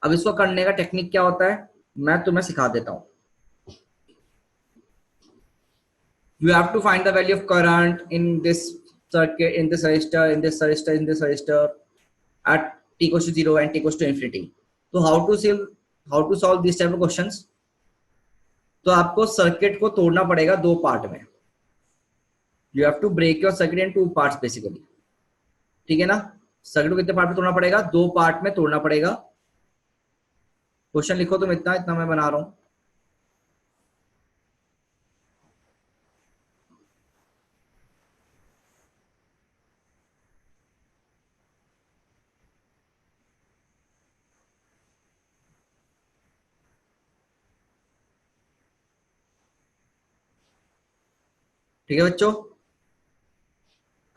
Speaker 1: अब इसको करने का टेक्निक क्या होता है मैं तुम्हें सिखा देता हूं। You have to find the value of current in this circuit, in this resistor, in this resistor, in this resistor at t equals to 0 and t equals to infinity. So how to solve these type of questions? तो आपको circuit को तोड़ना पड़ेगा दो part में। You have to break your circuit in two parts basically. ठीक है ना? सर्किट को कितने पार्ट में तोड़ना पड़ेगा? दो पार्ट में तोड़ना पड़ेगा। क्वेश्चन लिखो तुम, इतना इतना मैं बना रहा हूं। ठीक है बच्चों,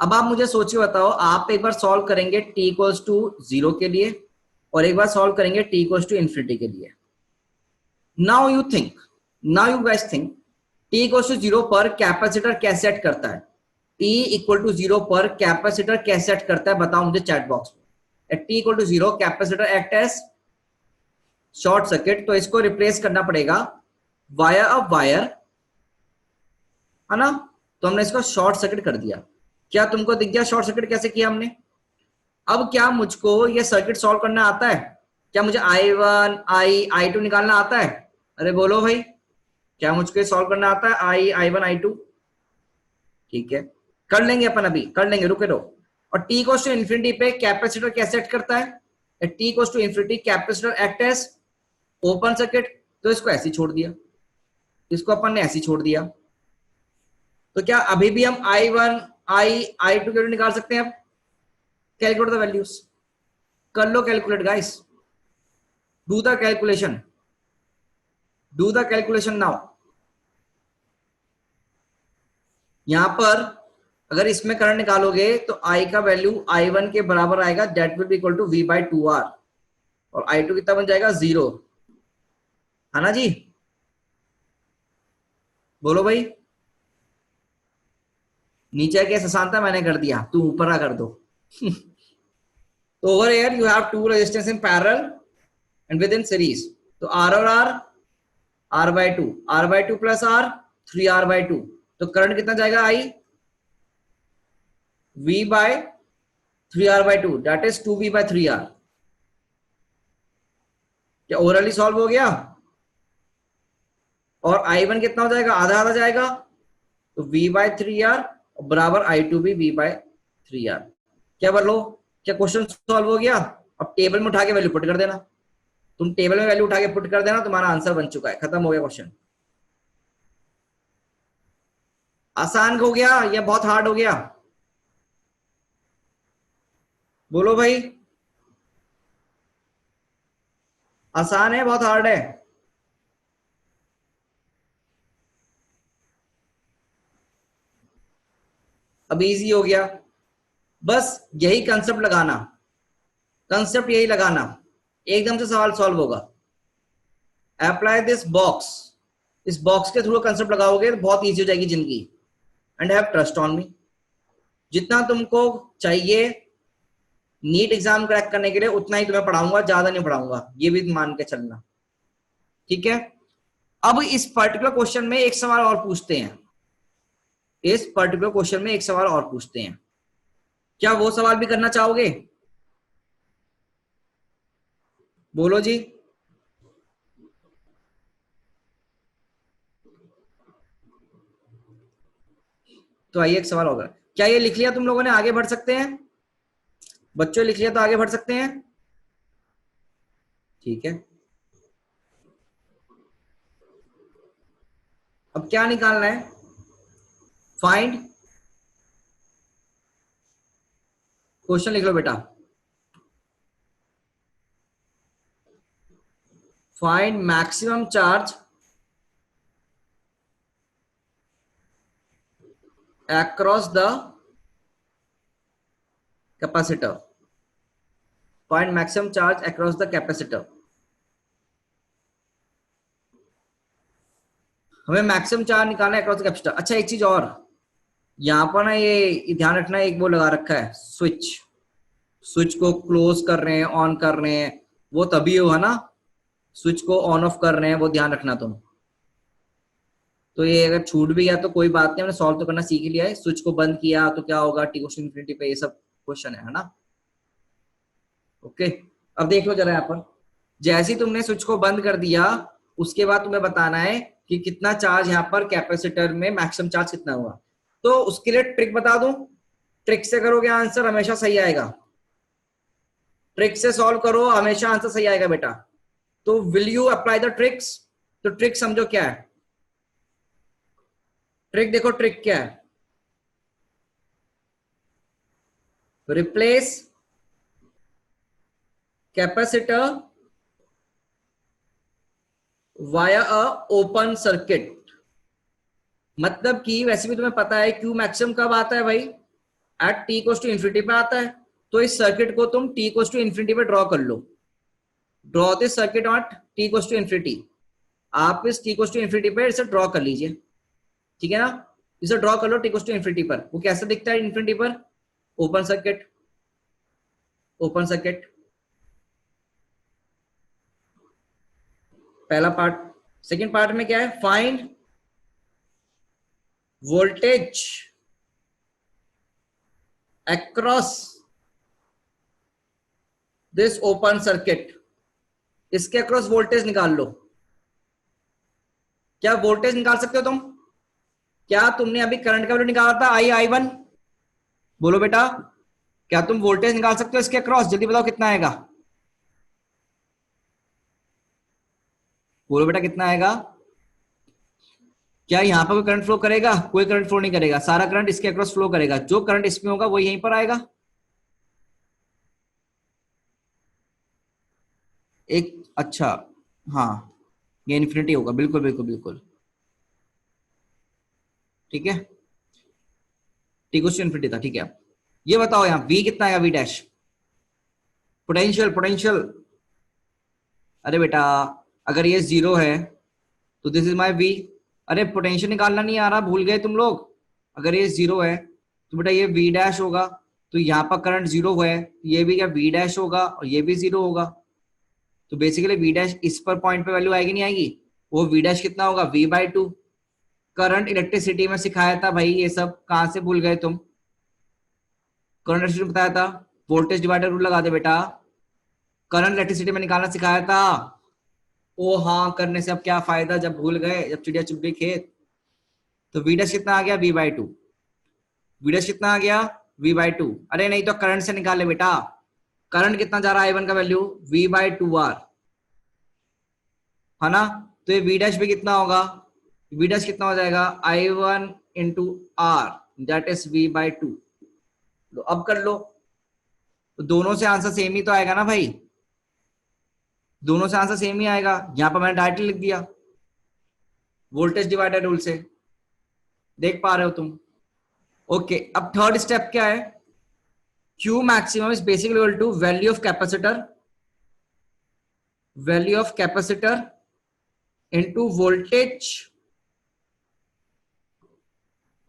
Speaker 1: अब आप मुझे सोचिए बताओ, आप एक बार सॉल्व करेंगे t इक्वल्स टू 0 के लिए और एक बार सॉल्व करेंगे t इक्वल्स टू इन्फिनिटी के लिए। Now you think, now you guys think, t equals to 0 पर कैपेसिटर कैसे एक्ट करता है? t इक्वल टू 0 पर कैपेसिटर कैसे एक्ट करता है बताओ मुझे चैट बॉक्स में। t equal to 0 capacitor act as short circuit, तो इसको रिप्लेस करना पड़ेगा वाया अ वायर, है ना? तो हमने इसको शॉर्ट सर्किट कर दिया। क्या तुमको दिख गया शॉर्ट सर्किट कैसे किया हमने? अब क्या मुझको ये सर्किट सॉल्व करना आता है? क्या मुझे I1 I2 निकालना आता है? अरे बोलो भाई, क्या मुझको सॉल्व करना आता है I1 I2? ठीक है, कर लेंगे अपन, अभी कर लेंगे, रुके रहो। और t इक्वल्स टू इन्फिनिटी पे कैपेसिटर कैसे एक्ट करता है? t equals to infinity capacitor act as open circuit, तो इसको ऐसे ही छोड़ दिया, इसको अपन ने ऐसे ही छोड़ दिया। तो क्या अभी भी हम I1 I2 के वैल्यू निकाल सकते हैं? अब कैलकुलेट द वैल्यूज, कर लो calculate guys, do the calculation, do the calculation now. यहां पर अगर इसमें करंट निकालोगे तो I का वैल्यू I1 के बराबर आएगा, that will be equal to V by 2R, और I2 कितना बन जाएगा? 0, है ना जी? बोलो भाई, नीचे केस आसान था, मैंने कर दिया, तू ऊपर आ कर दो। तो over here you have two resistance in parallel and with in series, तो R और R by 2, R by 2 plus R 3R by 2, तो करंट कितना जाएगा? I V by 3R by 2, that is 2V by 3R। क्या ओवरऑली solve हो गया? और I1 कितना हो जाएगा? आधा आधा जाएगा, तो V बाय 3R बराबर I2 भी V बाय 3R। क्या बोलो, क्या क्वेश्चन सॉल्व हो गया? अब टेबल में उठा के वैल्यू पुट कर देना, तुम टेबल में वैल्यू उठा के पुट कर देना, तुम्हारा आंसर बन चुका है, खत्म हो गया क्वेश्चन। आसान हो गया या बहुत हार्ड हो गया? बोलो भाई, आसान है बहुत हार्ड है? अब इजी हो गया, बस यही कंसेप्ट लगाना, कंसेप्ट यही लगाना, एकदम से सवाल सॉल्व होगा। अप्लाई दिस बॉक्स, इस बॉक्स के थ्रू कंसेप्ट लगाओगे तो बहुत इजी हो जाएगी जिंदगी। And have trust on me, जितना तुमको चाहिए नीट एग्जाम क्रैक करने के लिए उतना ही तुम्हें पढ़ाऊंगा, ज्यादा नहीं पढ़ाऊंगा, ये भी मान के चलना, ठीक है? अब इस पर्टिकुलर क्वेश्चन में एक सवाल और पूछते हैं, इस पर्टिकुलर क्वेश्चन में एक सवाल और पूछते हैं, क्या वो सवाल भी करना चाहोगे? बोलो जी। तो आइए एक सवाल होगा, क्या ये लिख लिया तुम लोगों ने? आगे बढ़ सकते हैं बच्चों, लिख लिया तो आगे बढ़ सकते हैं, ठीक है? अब क्या निकालना है? फाइंड, क्वेश्चन लिख लो बेटा, find maximum charge across the capacitor, find maximum charge across the capacitor। हमें मैक्सिमम चार्ज निकालना है अक्रॉस द कैपेसिटर। अच्छा एक चीज और, यहाँ पर ना ये ध्यान रखना, एक वो लगा रखा है स्विच, स्विच को क्लोज कर रहे हैं ऑन कर रहे हैं, वो तभी होगा ना, स्विच को ऑन ऑफ कर रहे हैं, वो ध्यान रखना तुम। तो ये अगर छूट भी गया तो कोई बात नहीं, हमने सॉल्व तो करना सीख लिया है। स्विच को बंद किया तो क्या होगा, टी गोस टू इन्फिनिटी पे, ये सब क्वेश्चन है ना। ओके, अब देख लो जरा यहाँ पर, जैसे ही तुमने स्विच को बंद कर दिया उसके बाद तुम्हें बताना है कि कितना चार्ज यहाँ पर कैपेसिटर में मैक्सिमम चार्ज कितना हुआ। तो उसके लिए ट्रिक बता दूं, ट्रिक से करोगे आंसर हमेशा सही आएगा, ट्रिक से सॉल्व करो हमेशा आंसर सही आएगा बेटा। तो will you apply the tricks? तो ट्रिक समझो क्या है, ट्रिक देखो, ट्रिक क्या है, रिप्लेस कैपेसिटर वाया अ ओपन सर्किट। मतलब कि वैसे भी तुम्हें पता है क्यू मैक्सिमम कब आता है भाई, at T equals to infinity पे आता है। तो इस सर्किट को तुम टी इक्वल्स टू इन्फिनिटी पे ड्रॉ कर लो, draw this circuit at T equals to infinity. आप इस टी इक्वल्स टू इन्फिनिटी पे इसे ड्रॉ कर लीजिए, ठीक है ना। इसे ड्रॉ कर लो टी इक्वल्स टू इन्फिनिटी पर, वो कैसा दिखता है इन्फिनिटी पर, ओपन सर्किट, ओपन सर्किट, पहला पार्ट। सेकेंड पार्ट में क्या है, find voltage across this open circuit. इसके अक्रॉस वोल्टेज निकाल लो। क्या वोल्टेज निकाल सकते हो तुम? क्या तुमने अभी करंट का वैल्यू निकाला था, I1? बोलो बेटा, क्या तुम वोल्टेज निकाल सकते हो इसके अक्रॉस? जल्दी बताओ कितना आएगा, बोलो बेटा कितना आएगा। क्या यहां पर कोई करंट फ्लो करेगा? कोई करंट फ्लो नहीं करेगा, सारा करंट इसके अक्रॉस फ्लो करेगा, जो करंट इसमें होगा वो यहीं पर आएगा। एक, अच्छा, हाँ, ये इन्फिनिटी होगा, बिल्कुल बिल्कुल बिल्कुल, ठीक है, टी इक्वल्स टू इन्फिनिटी था, ठीक है। ये बताओ यहाँ v कितना आएगा, v डैश, पोटेंशियल, पोटेंशियल। अरे बेटा अगर ये जीरो है तो दिस इज माई v। अरे पोटेंशियल निकालना नहीं आ रहा, भूल गए तुम लोग। अगर ये जीरो है तो बेटा ये v डैश होगा, तो यहाँ पर करंट जीरो है, ये भी क्या v डैश होगा और ये भी जीरो होगा। तो बेसिकली v डैश इस पर पॉइंट पे वैल्यू आएगी नहीं आएगी, वो v डैश कितना होगा, v/2। करंट इलेक्ट्रिसिटी में सिखाया था भाई, ये सब कहां से भूल गए तुम, करंट इलेक्ट्रिसिटी बताया था, वोल्टेज डिवाइडर रूल लगा दे बेटा, करंट इलेक्ट्रिसिटी में निकालना सिखाया था। ओ हाँ, करने से अब क्या फायदा जब भूल गए, जब चिड़िया चुप गई खेत। तो v डैश कितना आ गया, v/2। v डैश कितना आ गया, v/2। अरे नहीं तो करंट से निकाल ले बेटा, करंट कितना जा रहा है I1 का वैल्यू, v/2r, है ना। तो ये v डैश भी कितना होगा, v डैश कितना हो जाएगा, I1 into r, that is v/2। लो अब कर लो, तो दोनों से आंसर सेम ही तो आएगा ना भाई, दोनों से आंसर सेम ही आएगा। यहां पर मैंने डायरेक्टली लिख दिया वोल्टेज डिवाइडर रूल से, देख पा रहे हो तुम। ओके, अब थर्ड स्टेप क्या है, Q maximum is basically equal to value of capacitor into voltage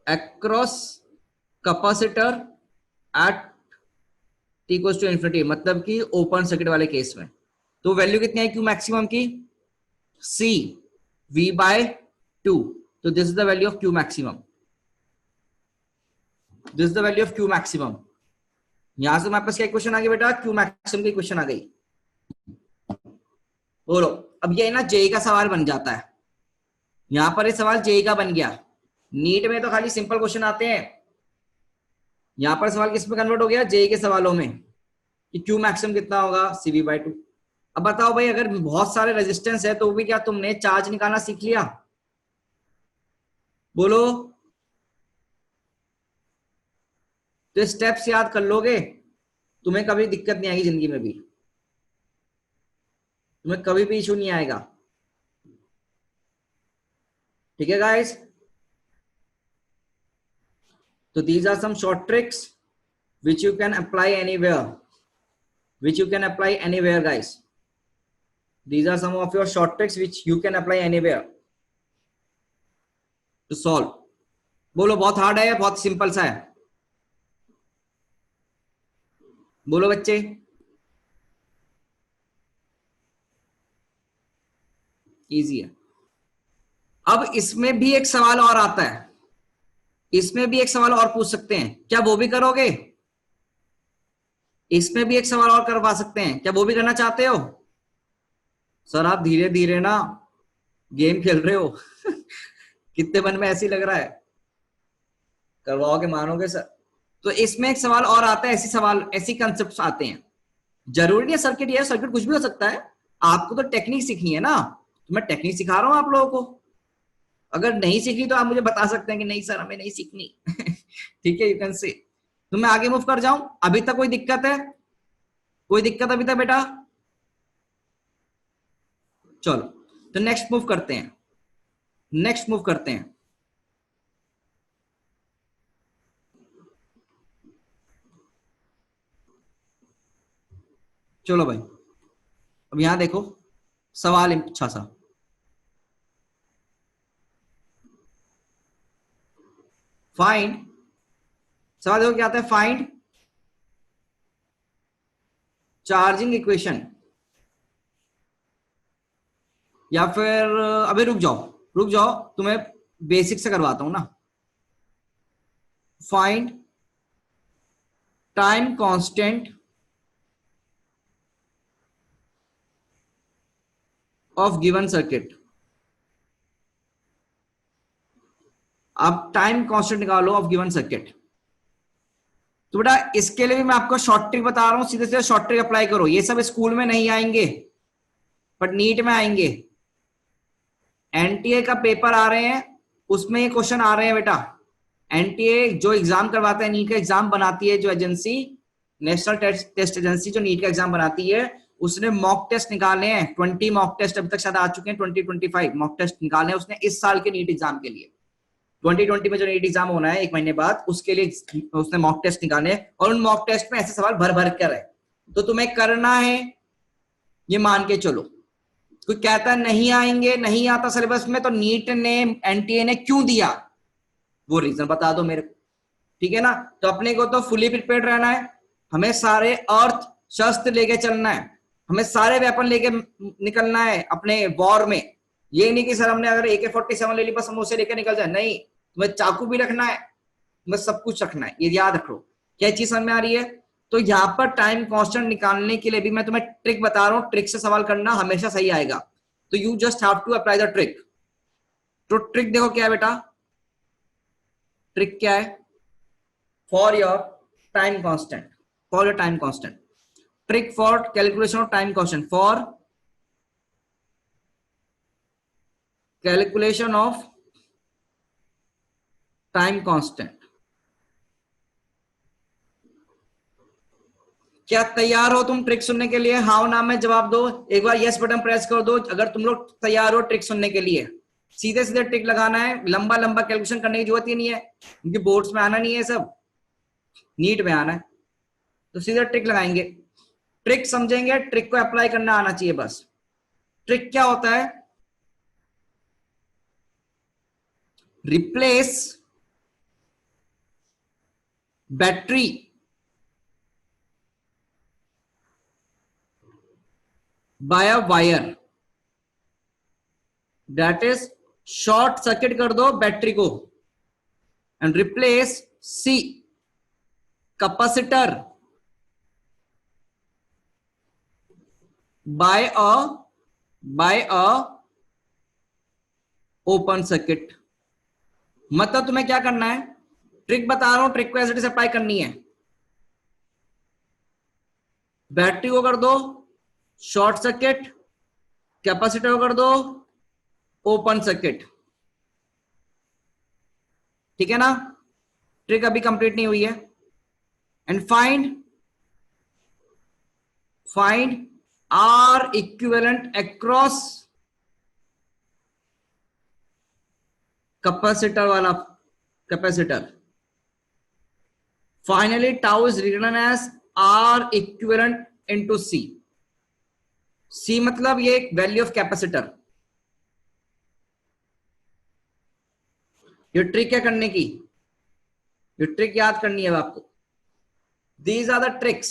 Speaker 1: across capacitor at t equals to infinity, मतलब कि ओपन सर्किट वाले केस में। तो वैल्यू कितनी है Q मैक्सिमम की, C v/2। तो this is the value of Q maximum, this is the value of Q maximum. यहां से हमारे पास क्या इक्वेशन आ गई बेटा, Q मैक्सिमम की इक्वेशन आ गई। बोलो, अब ये ना जेई का सवाल बन जाता है, यहां पर ये सवाल जेई का बन गया। नीट में तो खाली सिंपल क्वेश्चन आते हैं, यहां पर सवाल किस में कन्वर्ट हो गया, जेई के सवालों में, कि Q मैक्सिमम कितना होगा, CV/2। अब बताओ भाई, अगर बहुत सारे रेजिस्टेंस है तो भी क्या तुमने चार्ज निकालना सीख लिया, बोलो। तो स्टेप्स याद कर लोगे, तुम्हें कभी दिक्कत नहीं आएगी जिंदगी में भी, तुम्हें कभी भी इशू नहीं आएगा, ठीक है गाइस। तो these are some short tricks which you can apply anywhere, guys. These are some of your short tricks which you can apply anywhere. To solve. बोलो बहुत हार्ड है या बहुत सिंपल सा है? बोलो बच्चे। इजी है। अब इसमें भी एक सवाल और आता है, इसमें भी एक सवाल और पूछ सकते हैं, क्या वो भी करोगे? इसमें भी एक सवाल और करवा सकते हैं, क्या वो भी करना चाहते हो? सर आप धीरे धीरे ना गेम खेल रहे हो कितने मन में ऐसी लग रहा है, करवाओगे मानोगे सर। तो इसमें एक सवाल और आता है, ऐसी सवाल ऐसी कंसेप्ट आते हैं। जरूरी नहीं है सर्किट, ये सर्किट कुछ भी हो सकता है। आपको तो टेक्निक सीखनी है ना, तो मैं टेक्निक सिखा रहा हूं आप लोगों को। अगर नहीं सीखनी तो आप मुझे बता सकते हैं कि नहीं सर हमें नहीं सीखनी ठीक है, यू कैन से। तो मैं आगे मूव कर जाऊं? अभी तक कोई दिक्कत है? कोई दिक्कत अभी तक बेटा? चलो तो नेक्स्ट मूव करते हैं, नेक्स्ट मूव करते हैं। चलो भाई, अब यहां देखो सवाल अच्छा सा। फाइंड, सवाल देखो क्या आता है, फाइंड चार्जिंग इक्वेशन, या फिर अभी रुक जाओ, रुक जाओ, तुम्हें बेसिक से करवाता हूं ना। Find time constant of given circuit. आप टाइम कांस्टेंट निकालो ऑफ गिवन सर्किट। तो बेटा इसके लिए भी मैं आपको शॉर्ट ट्रिक बता रहा हूं, सीधे सीधे शॉर्ट ट्रिक अप्लाई करो। ये सब स्कूल में नहीं आएंगे बट नीट में आएंगे। एनटीए का पेपर आ रहे हैं, उसमें ये क्वेश्चन आ रहे हैं बेटा। एनटीए जो एग्जाम करवाता है, नीट का एग्जाम बनाती है जो एजेंसी, नेशनल टेस्ट एजेंसी जो नीट का एग्जाम बनाती है, उसने मॉक टेस्ट निकाले हैं 20 मॉक टेस्ट अभी तक शायद आ चुके हैं, 20-25 मॉक टेस्ट निकाले हैं उसने इस साल के नीट एग्जाम के लिए। 2020 में जो नीट एग्जाम होना है 1 महीने बाद, उसके लिए उसने मॉक टेस्ट निकाले और उन मॉक टेस्ट में ऐसे सवाल भर भर कर है। तो तुम्हें करना है, ये मान के चलो। कोई कहता नहीं आएंगे, नहीं आता सिलेबस में, तो नीट ने एनटीए ने क्यों दिया वो रीजन बता दो मेरे को, ठीक है ना। तो अपने को तो फुली प्रिपेयर्ड रहना है, हमें सारे अर्थ शस्त्र लेके चलना है, हमें सारे वेपन लेके निकलना है अपने वॉर में। ये नहीं कि सर हमने अगर AK-47 ले ली बस हम उसे लेकर निकल जाए, नहीं, तुम्हें चाकू भी रखना है, तुम्हें सब कुछ रखना है, ये याद रखो। क्या चीज समझ में आ रही है? तो यहाँ पर टाइम कांस्टेंट निकालने के लिए भी मैं तुम्हें ट्रिक बता रहा हूं, ट्रिक से सवाल करना हमेशा सही आएगा। तो you just have to apply the trick. तो ट्रिक देखो क्या है बेटा, ट्रिक क्या है? For your time constant, for your time constant, trick for calculation of time constant, for calculation of time constant. क्या तैयार हो तुम ट्रिक सुनने के लिए? हाँ नाम में जवाब दो, एक बार यस बटन प्रेस कर दो अगर तुम लोग तैयार हो ट्रिक सुनने के लिए। सीधे सीधे ट्रिक लगाना है, लंबा लंबा कैलकुलेशन करने की जरूरत ही नहीं है, क्योंकि बोर्ड्स में आना नहीं है, सब नीट में आना है। तो सीधे ट्रिक लगाएंगे, ट्रिक समझेंगे, ट्रिक को अप्लाई करना आना चाहिए बस। ट्रिक क्या होता है? Replace battery by a wire, that is short circuit कर दो बैटरी को, and replace C capacitor by a open circuit. मतलब तुम्हें क्या करना है, ट्रिक बता रहा हूं, ट्रिक को एज अप्लाई करनी है। बैटरी को कर दो शॉर्ट सर्किट, कैपेसिटर को कर दो ओपन सर्किट, ठीक है ना। ट्रिक अभी कंप्लीट नहीं हुई है। And find R equivalent across capacitor वाला capacitor. Finally tau is written as R equivalent into C. C मतलब ये वैल्यू ऑफ कैपेसिटर। ये ट्रिक है करने की, ये ट्रिक याद करनी है आपको। These are the tricks.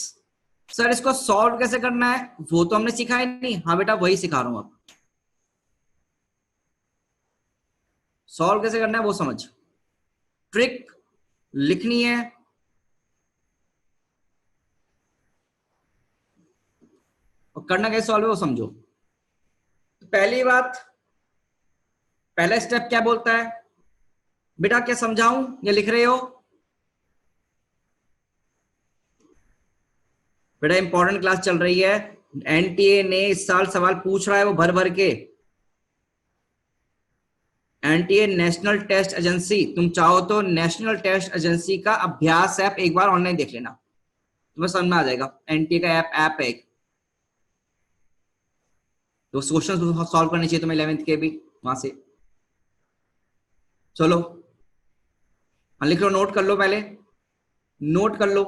Speaker 1: Sir इसको सॉल्व कैसे करना है वो तो हमने सिखाया नहीं। हाँ बेटा वही सिखा रहा हूं आप, सॉल्व कैसे करना है वो समझ। ट्रिक लिखनी है और करना कैसे सॉल्व है वो समझो। तो पहली बात, पहला स्टेप क्या बोलता है बेटा, क्या समझाऊं या लिख रहे हो बेटा? इंपॉर्टेंट क्लास चल रही है, एनटीए ने इस साल सवाल पूछ रहा है वो भर भर के। एनटीए नेशनल टेस्ट एजेंसी, तुम चाहो तो नेशनल टेस्ट एजेंसी का अभ्यास ऐप एक बार ऑनलाइन देख लेना, तुम्हें समझ में आ जाएगा। एनटीए का ऐप है एक, तो क्वेश्चन सॉल्व करने चाहिए तुम्हें 11th के भी वहां से। चलो लिख लो, नोट कर लो, पहले नोट कर लो।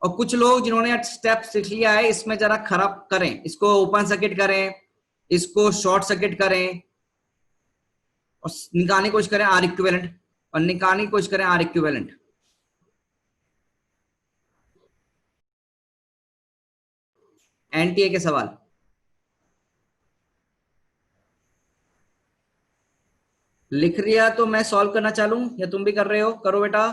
Speaker 1: और कुछ लोग जिन्होंने स्टेप सीख लिया है इसमें जरा खराब करें, इसको ओपन सर्किट करें, इसको शॉर्ट सर्किट करें और निकालने की कोशिश करें आर इक्विवेलेंट, और निकालने की कोशिश करें आर इक्विवेलेंट। एनटीए के सवाल लिख लिया तो मैं सॉल्व करना चालू, या तुम भी कर रहे हो? करो बेटा।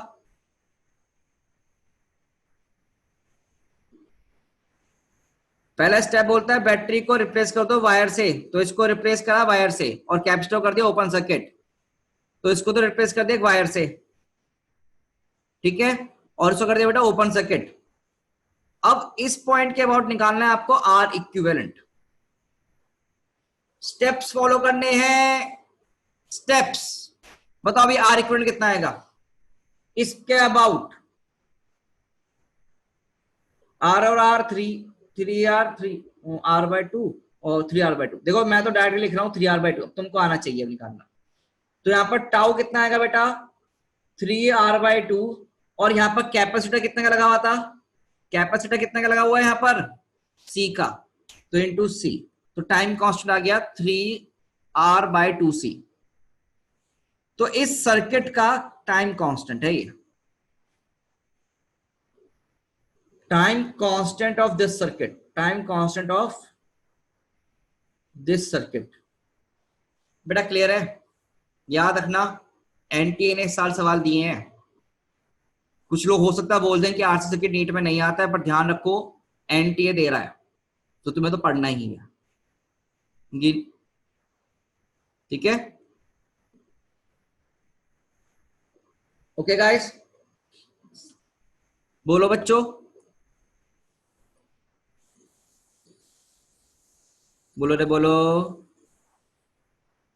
Speaker 1: पहला स्टेप बोलता है बैटरी को रिप्लेस कर दो वायर से, तो इसको रिप्लेस करा वायर से, और कैपेसिटर कर दिया ओपन सर्किट, तो इसको तो रिप्लेस कर दिया वायर से, ठीक है, और इसको कर दिया बेटा ओपन सर्किट। अब इस पॉइंट के अबाउट निकालना है आपको आर इक्विवेलेंट। स्टेप्स फॉलो करने हैं, स्टेप्स। बताओ अभी आर इक्विवेलेंट कितना आएगा इसके अबाउट? आर और R three, three R three, R by two और थ्री आर बाय टू। देखो मैं तो डायरेक्टली लिख रहा हूं थ्री आर बाय टू, तुमको आना चाहिए निकालना। तो यहां पर टाउ कितना आएगा बेटा? थ्री आर बाय टू, और यहां पर कैपेसिटर कितने का लगा हुआ था? कैपेसिटर कितने का लगा हुआ है यहां पर? सी का, तो इंटू सी, तो टाइम कांस्टेंट आ गया थ्री आर बाय टू सी। तो इस सर्किट का टाइम कांस्टेंट है ये, time constant of this circuit, time constant of this circuit. बेटा क्लियर है? याद रखना एनटीए ने इस साल सवाल दिए हैं। कुछ लोग हो सकता है बोल दें कि आरसी सर्किट नीट में नहीं आता है, पर ध्यान रखो एनटीए दे रहा है तो तुम्हें तो पढ़ना ही है, ठीक है? ओके गाइस, बोलो बच्चों, बोलो रे बोलो।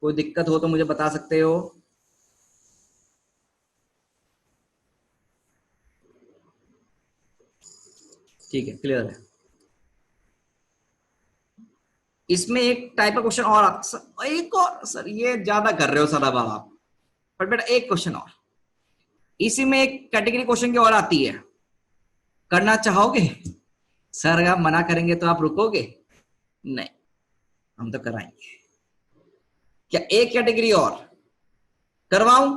Speaker 1: कोई दिक्कत हो तो मुझे बता सकते हो। ठीक है, क्लियर है। इसमें एक टाइप का क्वेश्चन और आता, एक और सर ये ज्यादा कर रहे हो सर अब आप, पर बेटा एक क्वेश्चन और, इसी में एक कैटेगरी क्वेश्चन की और आती है, करना चाहोगे? सर अगर आप मना करेंगे तो आप रुकोगे? नहीं, हम तो कराएंगे। क्या एक कैटेगरी और करवाऊं?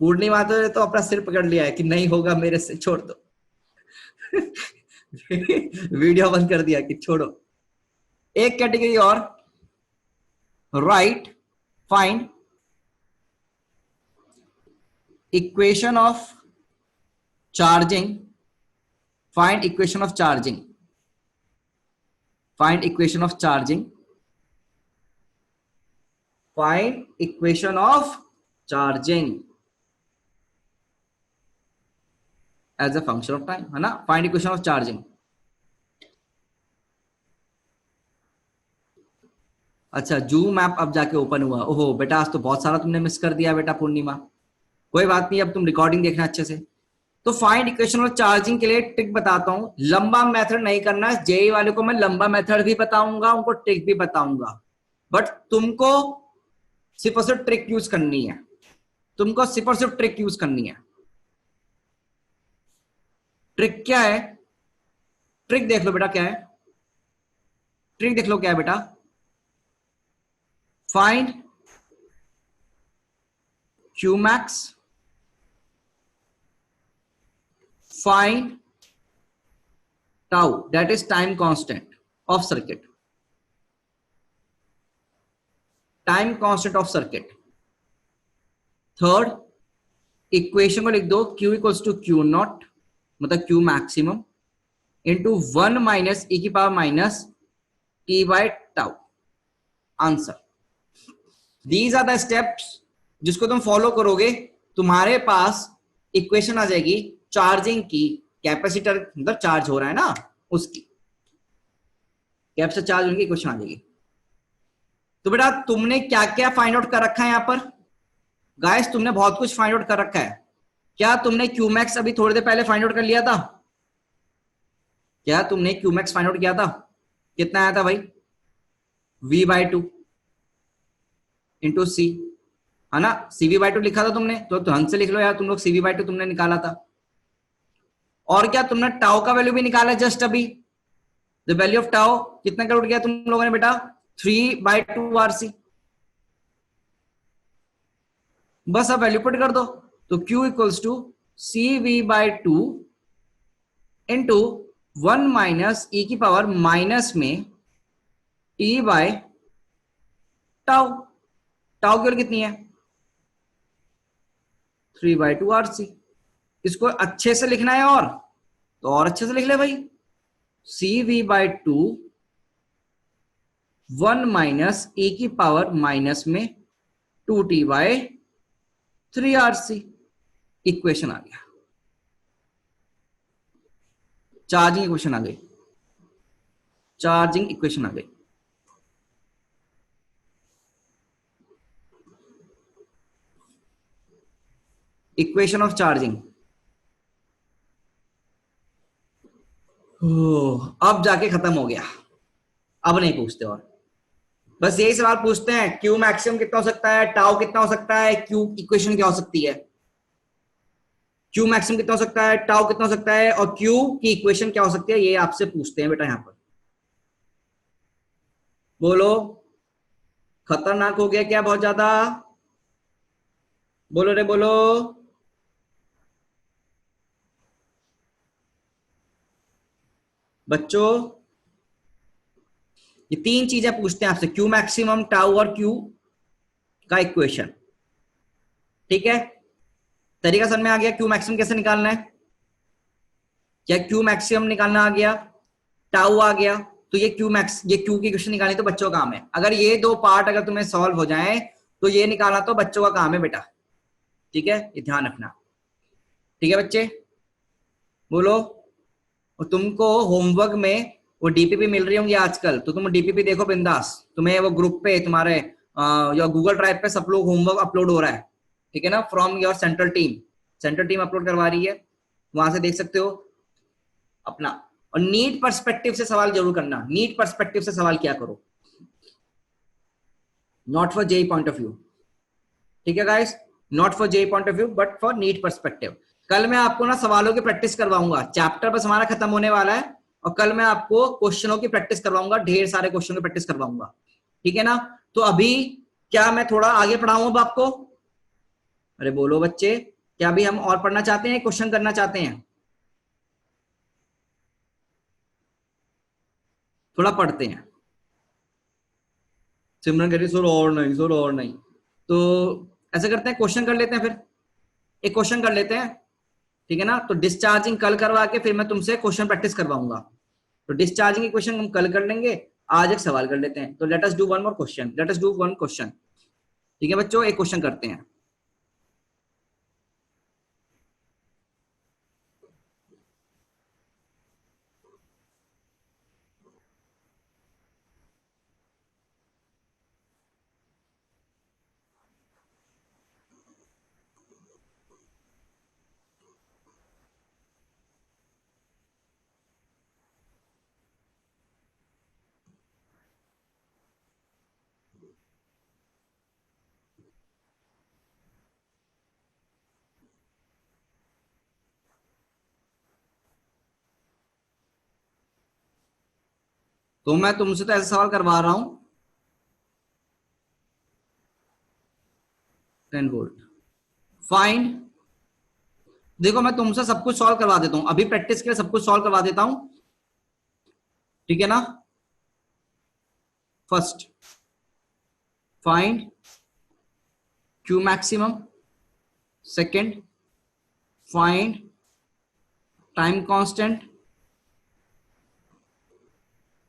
Speaker 1: पूर्णिमा तो अपना सिर पकड़ लिया है कि नहीं होगा मेरे से, छोड़ दो। वीडियो बंद कर दिया कि छोड़ो। एक कैटेगरी और, right, find equation of charging, find equation of charging, find equation of charging, find equation of charging as a function of time, है ना? find equation of charging। अच्छा जूम ऐप अब जाके ओपन हुआ, ओहो बेटा आज तो बहुत सारा तुमने मिस कर दिया बेटा पूर्णिमा। कोई बात नहीं, अब तुम रिकॉर्डिंग देखना अच्छे से। तो फाइंड इक्वेशन ऑफ चार्जिंग के लिए ट्रिक बताता हूं, लंबा मेथड नहीं करना। जेई वाले को मैं लंबा मेथड भी बताऊंगा, उनको ट्रिक भी बताऊंगा, बट तुमको सिर्फ और सिर्फ ट्रिक यूज करनी है, तुमको सिर्फ और सिर्फ ट्रिक यूज करनी है। ट्रिक क्या है? ट्रिक देख लो बेटा क्या है, ट्रिक देख लो क्या है बेटा। Find Q max, find tau, that is time constant of circuit. Time constant of circuit. Third equation को लिख दो, Q equals to Q not, मतलब Q मैक्सिमम इंटू 1 माइनस ई की power minus T by tau. Answer. These are the steps जिसको तुम follow करोगे, तुम्हारे पास equation आ जाएगी चार्जिंग की. कैपेसिटर मतलब चार्ज हो रहा है ना, उसकी कैपेसिटर चार्ज होने की इक्वेशन आ जाएगी. तो बेटा तुमने क्या क्या फाइंड आउट कर रखा है यहां पर गाइस? तुमने बहुत कुछ फाइंड आउट कर रखा है. क्या तुमने क्यूमैक्स अभी थोड़ी देर पहले फाइंड आउट कर लिया था? क्या तुमने क्यूमैक्स फाइंड आउट किया था? कितना आया था भाई? V/2 इंटू सी, है ना? CV/2 लिखा था तुमने, तो ढंग से लिख लो यार, तुम लोग CV/2 तुमने निकाला था. और क्या तुमने टाउ का वैल्यू भी निकाला जस्ट अभी. द वैल्यू ऑफ टाउ कितना कर उठ गया तुम लोगों ने बेटा? 3/2 RC. बस अब वैल्यू पुट कर दो, तो Q equals to CV/2 into 1 minus ई की पावर माइनस में T बाय टाउ. टाउ की वैल्यू कितनी है? 3/2 RC. इसको अच्छे से लिखना है और तो और अच्छे से लिख ले भाई. CV/2 1 माइनस ए की पावर माइनस में 2T/3 RC. इक्वेशन आ गया, चार्जिंग इक्वेशन आ गई. चार्जिंग इक्वेशन आ गई. Equation of charging. अब जाके खत्म हो गया. अब नहीं पूछते और, बस यही सवाल पूछते हैं. क्यू मैक्सिमम कितना हो सकता है, टाउ कितना हो सकता है, क्यू इक्वेशन क्या हो सकती है. क्यू मैक्सिमम कितना हो सकता है, टाउ कितना हो सकता है, और क्यू की इक्वेशन क्या हो सकती है, ये आपसे पूछते हैं बेटा यहां पर. बोलो, खतरनाक हो गया क्या बहुत ज्यादा? बोलो रे बोलो. बच्चों, ये तीन चीजें पूछते हैं आपसे, क्यू मैक्सिमम, टाउ और क्यू का इक्वेशन. ठीक है, तरीका समझ में आ गया क्यू मैक्सिमम कैसे निकालना है? क्या क्यू मैक्सिमम निकालना आ गया, टाउ आ गया, तो ये क्यू मैक्स, ये क्यू की इक्वेशन निकालनी तो बच्चों का काम है. अगर ये दो पार्ट अगर तुम्हें सॉल्व हो जाए तो ये निकालना तो बच्चों का काम है बेटा. ठीक है, ये ध्यान रखना. ठीक है बच्चे, बोलो. और तुमको होमवर्क में वो डीपीपी मिल रही होंगी आजकल, तो तुम डीपीपी देखो बिंदास. तुम्हें वो ग्रुप पे तुम्हारे या गूगल ड्राइव पे सब लोग होमवर्क अपलोड हो रहा है. ठीक है ना, from your central team. Central team upload करवा रही है, वहां से देख सकते हो अपना. और नीट पर्सपेक्टिव से सवाल जरूर करना. नीट पर्सपेक्टिव से सवाल किया करो, not for JEE point of view. ठीक है guys, not for JEE point of view but for NEET perspective. कल मैं आपको ना सवालों की प्रैक्टिस करवाऊंगा. चैप्टर बस हमारा खत्म होने वाला है, और कल मैं आपको क्वेश्चनों की प्रैक्टिस करवाऊंगा, ढेर सारे क्वेश्चन की प्रैक्टिस करवाऊंगा. ठीक है ना? तो अभी क्या मैं थोड़ा आगे पढ़ाऊं अब आपको? अरे बोलो बच्चे, क्या अभी हम और पढ़ना चाहते हैं, क्वेश्चन करना चाहते हैं? थोड़ा पढ़ते हैं. सिमरन कह रही सर और नहीं, सर और नहीं. तो ऐसा करते हैं, क्वेश्चन कर लेते हैं फिर. एक क्वेश्चन कर लेते हैं, ठीक है ना? तो डिस्चार्जिंग कल करवा के फिर मैं तुमसे क्वेश्चन प्रैक्टिस करवाऊंगा. तो डिस्चार्जिंग की क्वेश्चन हम कल कर लेंगे, आज एक सवाल कर लेते हैं. तो let us do one more question, late us do one question. ठीक है बच्चों, एक क्वेश्चन करते हैं. तो मैं तुमसे तो ऐसा सवाल करवा रहा हूं, 10 वोल्ट. फाइंड, देखो मैं तुमसे सब कुछ सॉल्व करवा देता हूं, अभी प्रैक्टिस के लिए सब कुछ सॉल्व करवा देता हूं, ठीक है ना। First find Q maximum, second find time constant.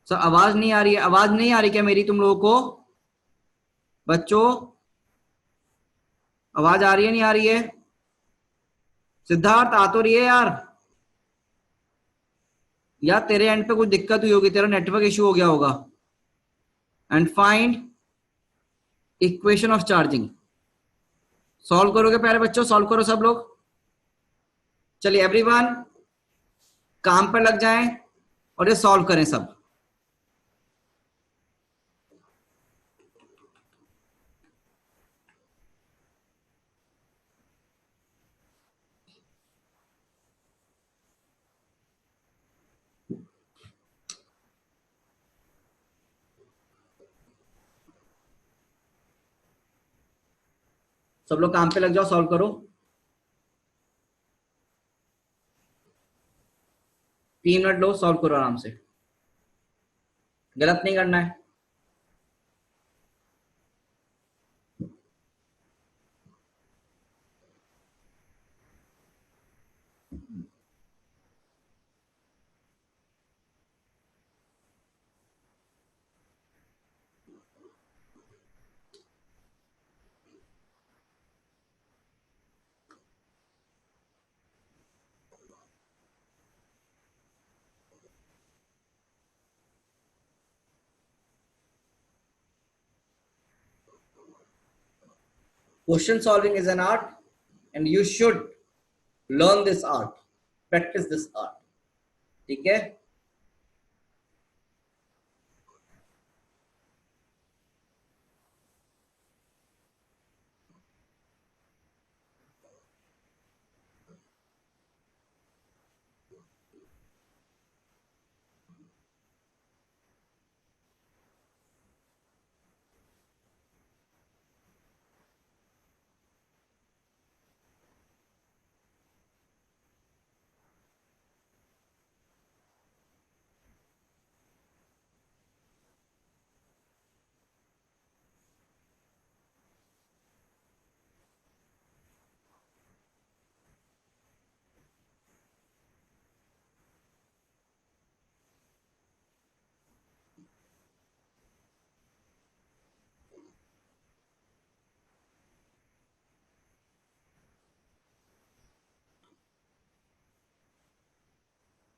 Speaker 1: Sir आवाज नहीं आ रही है, आवाज नहीं आ रही क्या मेरी तुम लोगों को बच्चों, आवाज आ रही है नहीं आ रही है? सिद्धार्थ आ तो रही है यार, या तेरे एंड पे कुछ दिक्कत हुई होगी, तेरा नेटवर्क इशू हो गया होगा। And find equation of charging, solve करोगे पहले बच्चों, सॉल्व करो सब लोग। चलिए एवरीवन काम पर लग जाएं और ये सॉल्व करें सब। सब लोग काम पे लग जाओ, सॉल्व करो। 3 मिनट लो, सॉल्व करो आराम से, गलत नहीं करना है। Question solving is an art and you should learn this art, practice this art, ठीक है।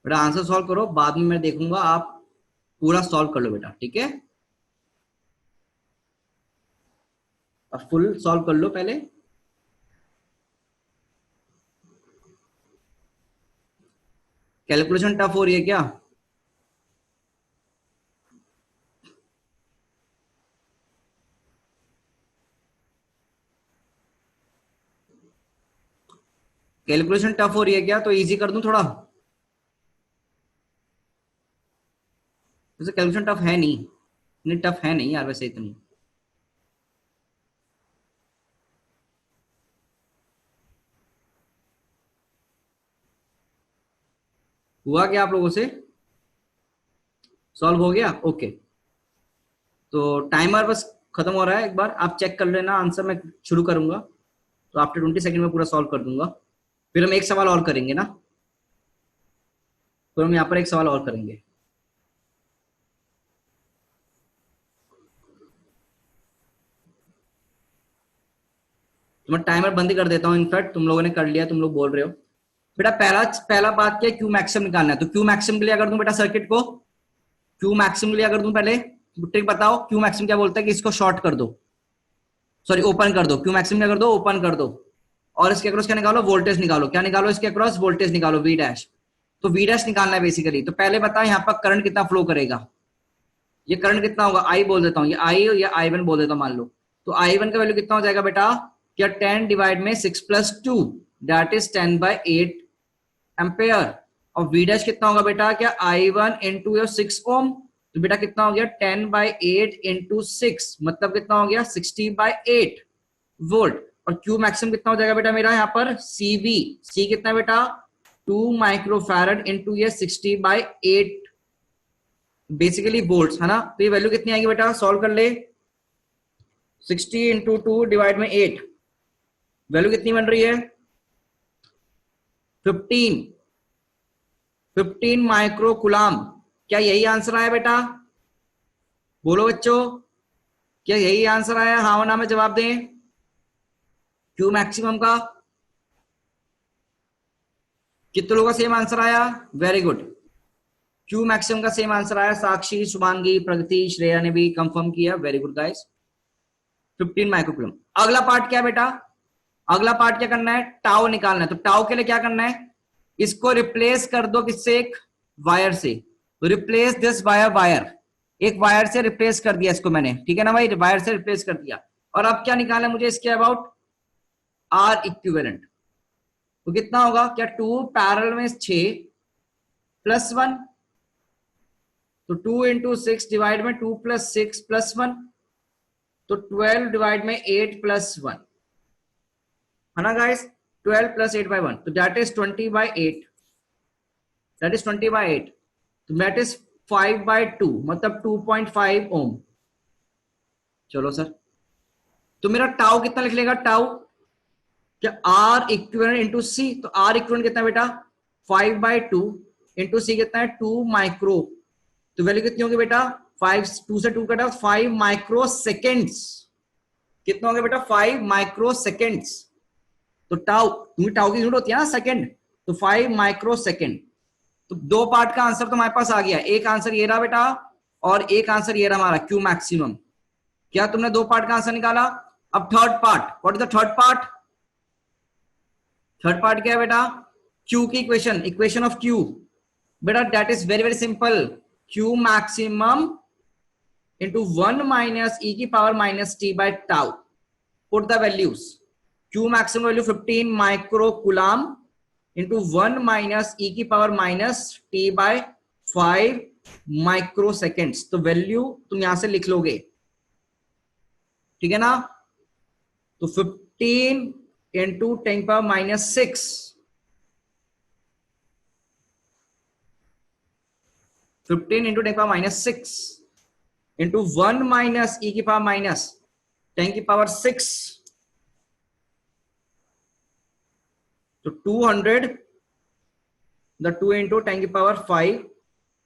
Speaker 1: बेटा आंसर सॉल्व करो, बाद में मैं देखूंगा, आप पूरा सॉल्व कर लो बेटा, ठीक है। अब फुल सॉल्व कर लो पहले। कैलकुलेशन टफ हो रही है क्या? कैलकुलेशन टफ हो रही है क्या? तो इजी कर दूं थोड़ा, वैसे कैलकुलेशन टफ है नहीं, इतनी टफ है नहीं यार वैसे इतनी। हुआ क्या आप लोगों से? सॉल्व हो गया? ओके, तो टाइमर बस खत्म हो रहा है, एक बार आप चेक कर लेना आंसर, मैं शुरू करूंगा तो आफ्टर 20 सेकंड में पूरा सॉल्व कर दूंगा। फिर हम एक सवाल और करेंगे ना, फिर हम यहाँ पर एक सवाल और करेंगे। तो मैं टाइमर बंद ही कर देता हूँ, इनफैक्ट तुम लोगों ने कर लिया, तुम लोग बोल रहे हो। बेटा पहला पहला बात क्या है, क्यू मैक्सिमम निकालना है। तो क्यू मैक्सिमम के लिए अगर दूं बेटा सर्किट को, क्यू मैक्सिमम के लिए अगर दूं, पहले ट्रिक बताओ, क्यू मैक्सिमम क्या बोलता है कि इसको शॉर्ट कर दो, सॉरी ओपन कर दो, क्यू मैक्सिमम क्या कर दो, ओपन कर दो, और इसके अक्रॉस क्या निकालो, वोल्टेज निकालो। क्या निकालो? इसके अक्रॉस वोल्टेज निकालो, वी डैश। तो वी डैश निकालना है बेसिकली। तो पहले बताओ यहाँ पर करंट कितना फ्लो करेगा, ये करंट कितना होगा, आई बोल देता हूँ, ये आई या आई वन बोल देता हूँ मान लो। तो आई वन का वैल्यू कितना हो जाएगा बेटा, क्या 10 डिवाइड में 6+2 दैट इज 10/8 एम्पेयर। और वी डैश कितना होगा बेटा, क्या आई वन इंटू योर 6 ओम, तो बेटा कितना हो गया 10/8 इंटू 6, मतलब कितना हो गया 60/8 वोल्ट। और क्यू मैक्सिमम कितना हो जाएगा बेटा मेरा यहाँ पर CV, सी कितना है बेटा 2 माइक्रोफैरड इंटू ये 60/8 बेसिकली वोल्ट्स है ना। तो ये वैल्यू कितनी आएगी बेटा, सॉल्व कर ले, 60 इंटू 2 डिवाइड में 8, वैल्यू कितनी बन रही है 15 माइक्रो कुलाम। क्या यही आंसर आया बेटा, बोलो बच्चों, क्या यही आंसर आया, हाँ ना में जवाब दें। क्यू मैक्सिमम का कितने लोगों का सेम आंसर आया, वेरी गुड, क्यू मैक्सिमम का सेम आंसर आया। साक्षी, शुभांगी, प्रगति, श्रेया ने भी कंफर्म किया, वेरी गुड गाइस, 15 माइक्रोकूलम। अगला पार्ट क्या बेटा, अगला पार्ट क्या करना है, टाउ निकालना है। तो टाउ के लिए क्या करना है, इसको रिप्लेस कर दो किससे, एक वायर से, रिप्लेस दिस वायर, वायर एक वायर से रिप्लेस कर दिया इसको मैंने, ठीक है ना भाई, वायर से रिप्लेस कर दिया। और अब क्या निकालना है मुझे इसके अबाउट, आर इक्विवेलेंट। तो कितना होगा, क्या 2 पैरेलल में 6 प्लस 1, तो 2 इंटू 6 डिवाइड में 2 प्लस 6 प्लस 1, तो 12 डिवाइड में 8 प्लस 1 है ना गाइस, 12 प्लस 8/1, तो दैट इज 20/8, दैट इज 20/8, तो दैट इज 5/2 मतलब 2.5 ओम। चलो सर, तो मेरा टाउ कितना लिख लेगा, टाउ क्या आर इक्विवेलेंट इंटू सी, तो आर इक्विवेलेंट कितना बेटा 5/2 इंटू सी कितना है 2 माइक्रो, तो वैल्यू कितनी होगी बेटा 5, 2 से 2 कटा 5 माइक्रो सेकेंड्स, कितना होगा बेटा 5 माइक्रो सेकेंड्स। तो टाउ, क्योंकि टाउ की यूनिट होती है ना सेकंड, तो 5 माइक्रो सेकेंड। तो दो पार्ट का आंसर तो हमारे पास आ गया, एक आंसर ये रहा बेटा और एक आंसर ये रहा हमारा क्यू मैक्सिमम। क्या तुमने दो पार्ट का आंसर निकाला। अब third part, what is the third part, third part क्या है बेटा, क्यू की इक्वेशन, इक्वेशन ऑफ क्यू बेटा, that is very very simple, Q maximum into 1 minus ई की power minus T by tau, put the values, Q maximum value 15 micro coulomb into 1 minus ई की power minus T by 5 micro seconds. तो value तुम यहां से लिख लोगे, ठीक है ना, तो 15 into 10 power minus 6, 15 into 10 power minus 6 into 1 minus ई की पावर माइनस 10 की पावर 6, तो 200, द 2 इंटू 10 की पावर 5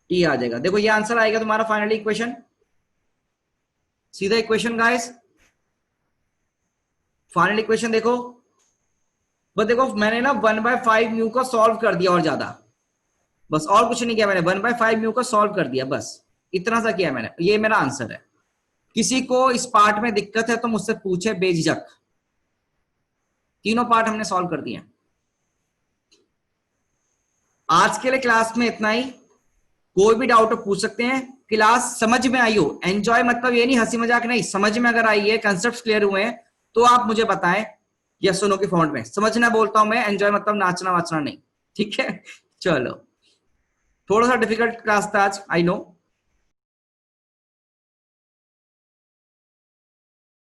Speaker 1: टी आ जाएगा। देखो ये आंसर आएगा तुम्हारा फाइनली इक्वेशन, सीधा इक्वेशन गाइस, फाइनल इक्वेशन देखो, बस देखो मैंने ना 1/5 म्यू को सॉल्व कर दिया और ज्यादा, बस और कुछ नहीं किया मैंने, 1/5 म्यू को सॉल्व कर दिया, बस इतना सा किया मैंने, ये मेरा आंसर है। किसी को इस पार्ट में दिक्कत है तो मुझसे पूछे बेझिझक, तीनों पार्ट हमने सॉल्व कर दिए। आज के लिए क्लास में इतना ही, कोई भी डाउट पूछ सकते हैं। क्लास समझ में आई हो, एंजॉय मतलब ये नहीं हंसी मजाक नहीं, समझ में अगर आई है, कंसेप्ट क्लियर हुए हैं तो आप मुझे बताएं यस और नो के फॉर्मेट में। समझना बोलता हूं मैं, एंजॉय मतलब नाचना वाचना नहीं, ठीक है। चलो, थोड़ा सा डिफिकल्ट क्लास था आज, आई नो,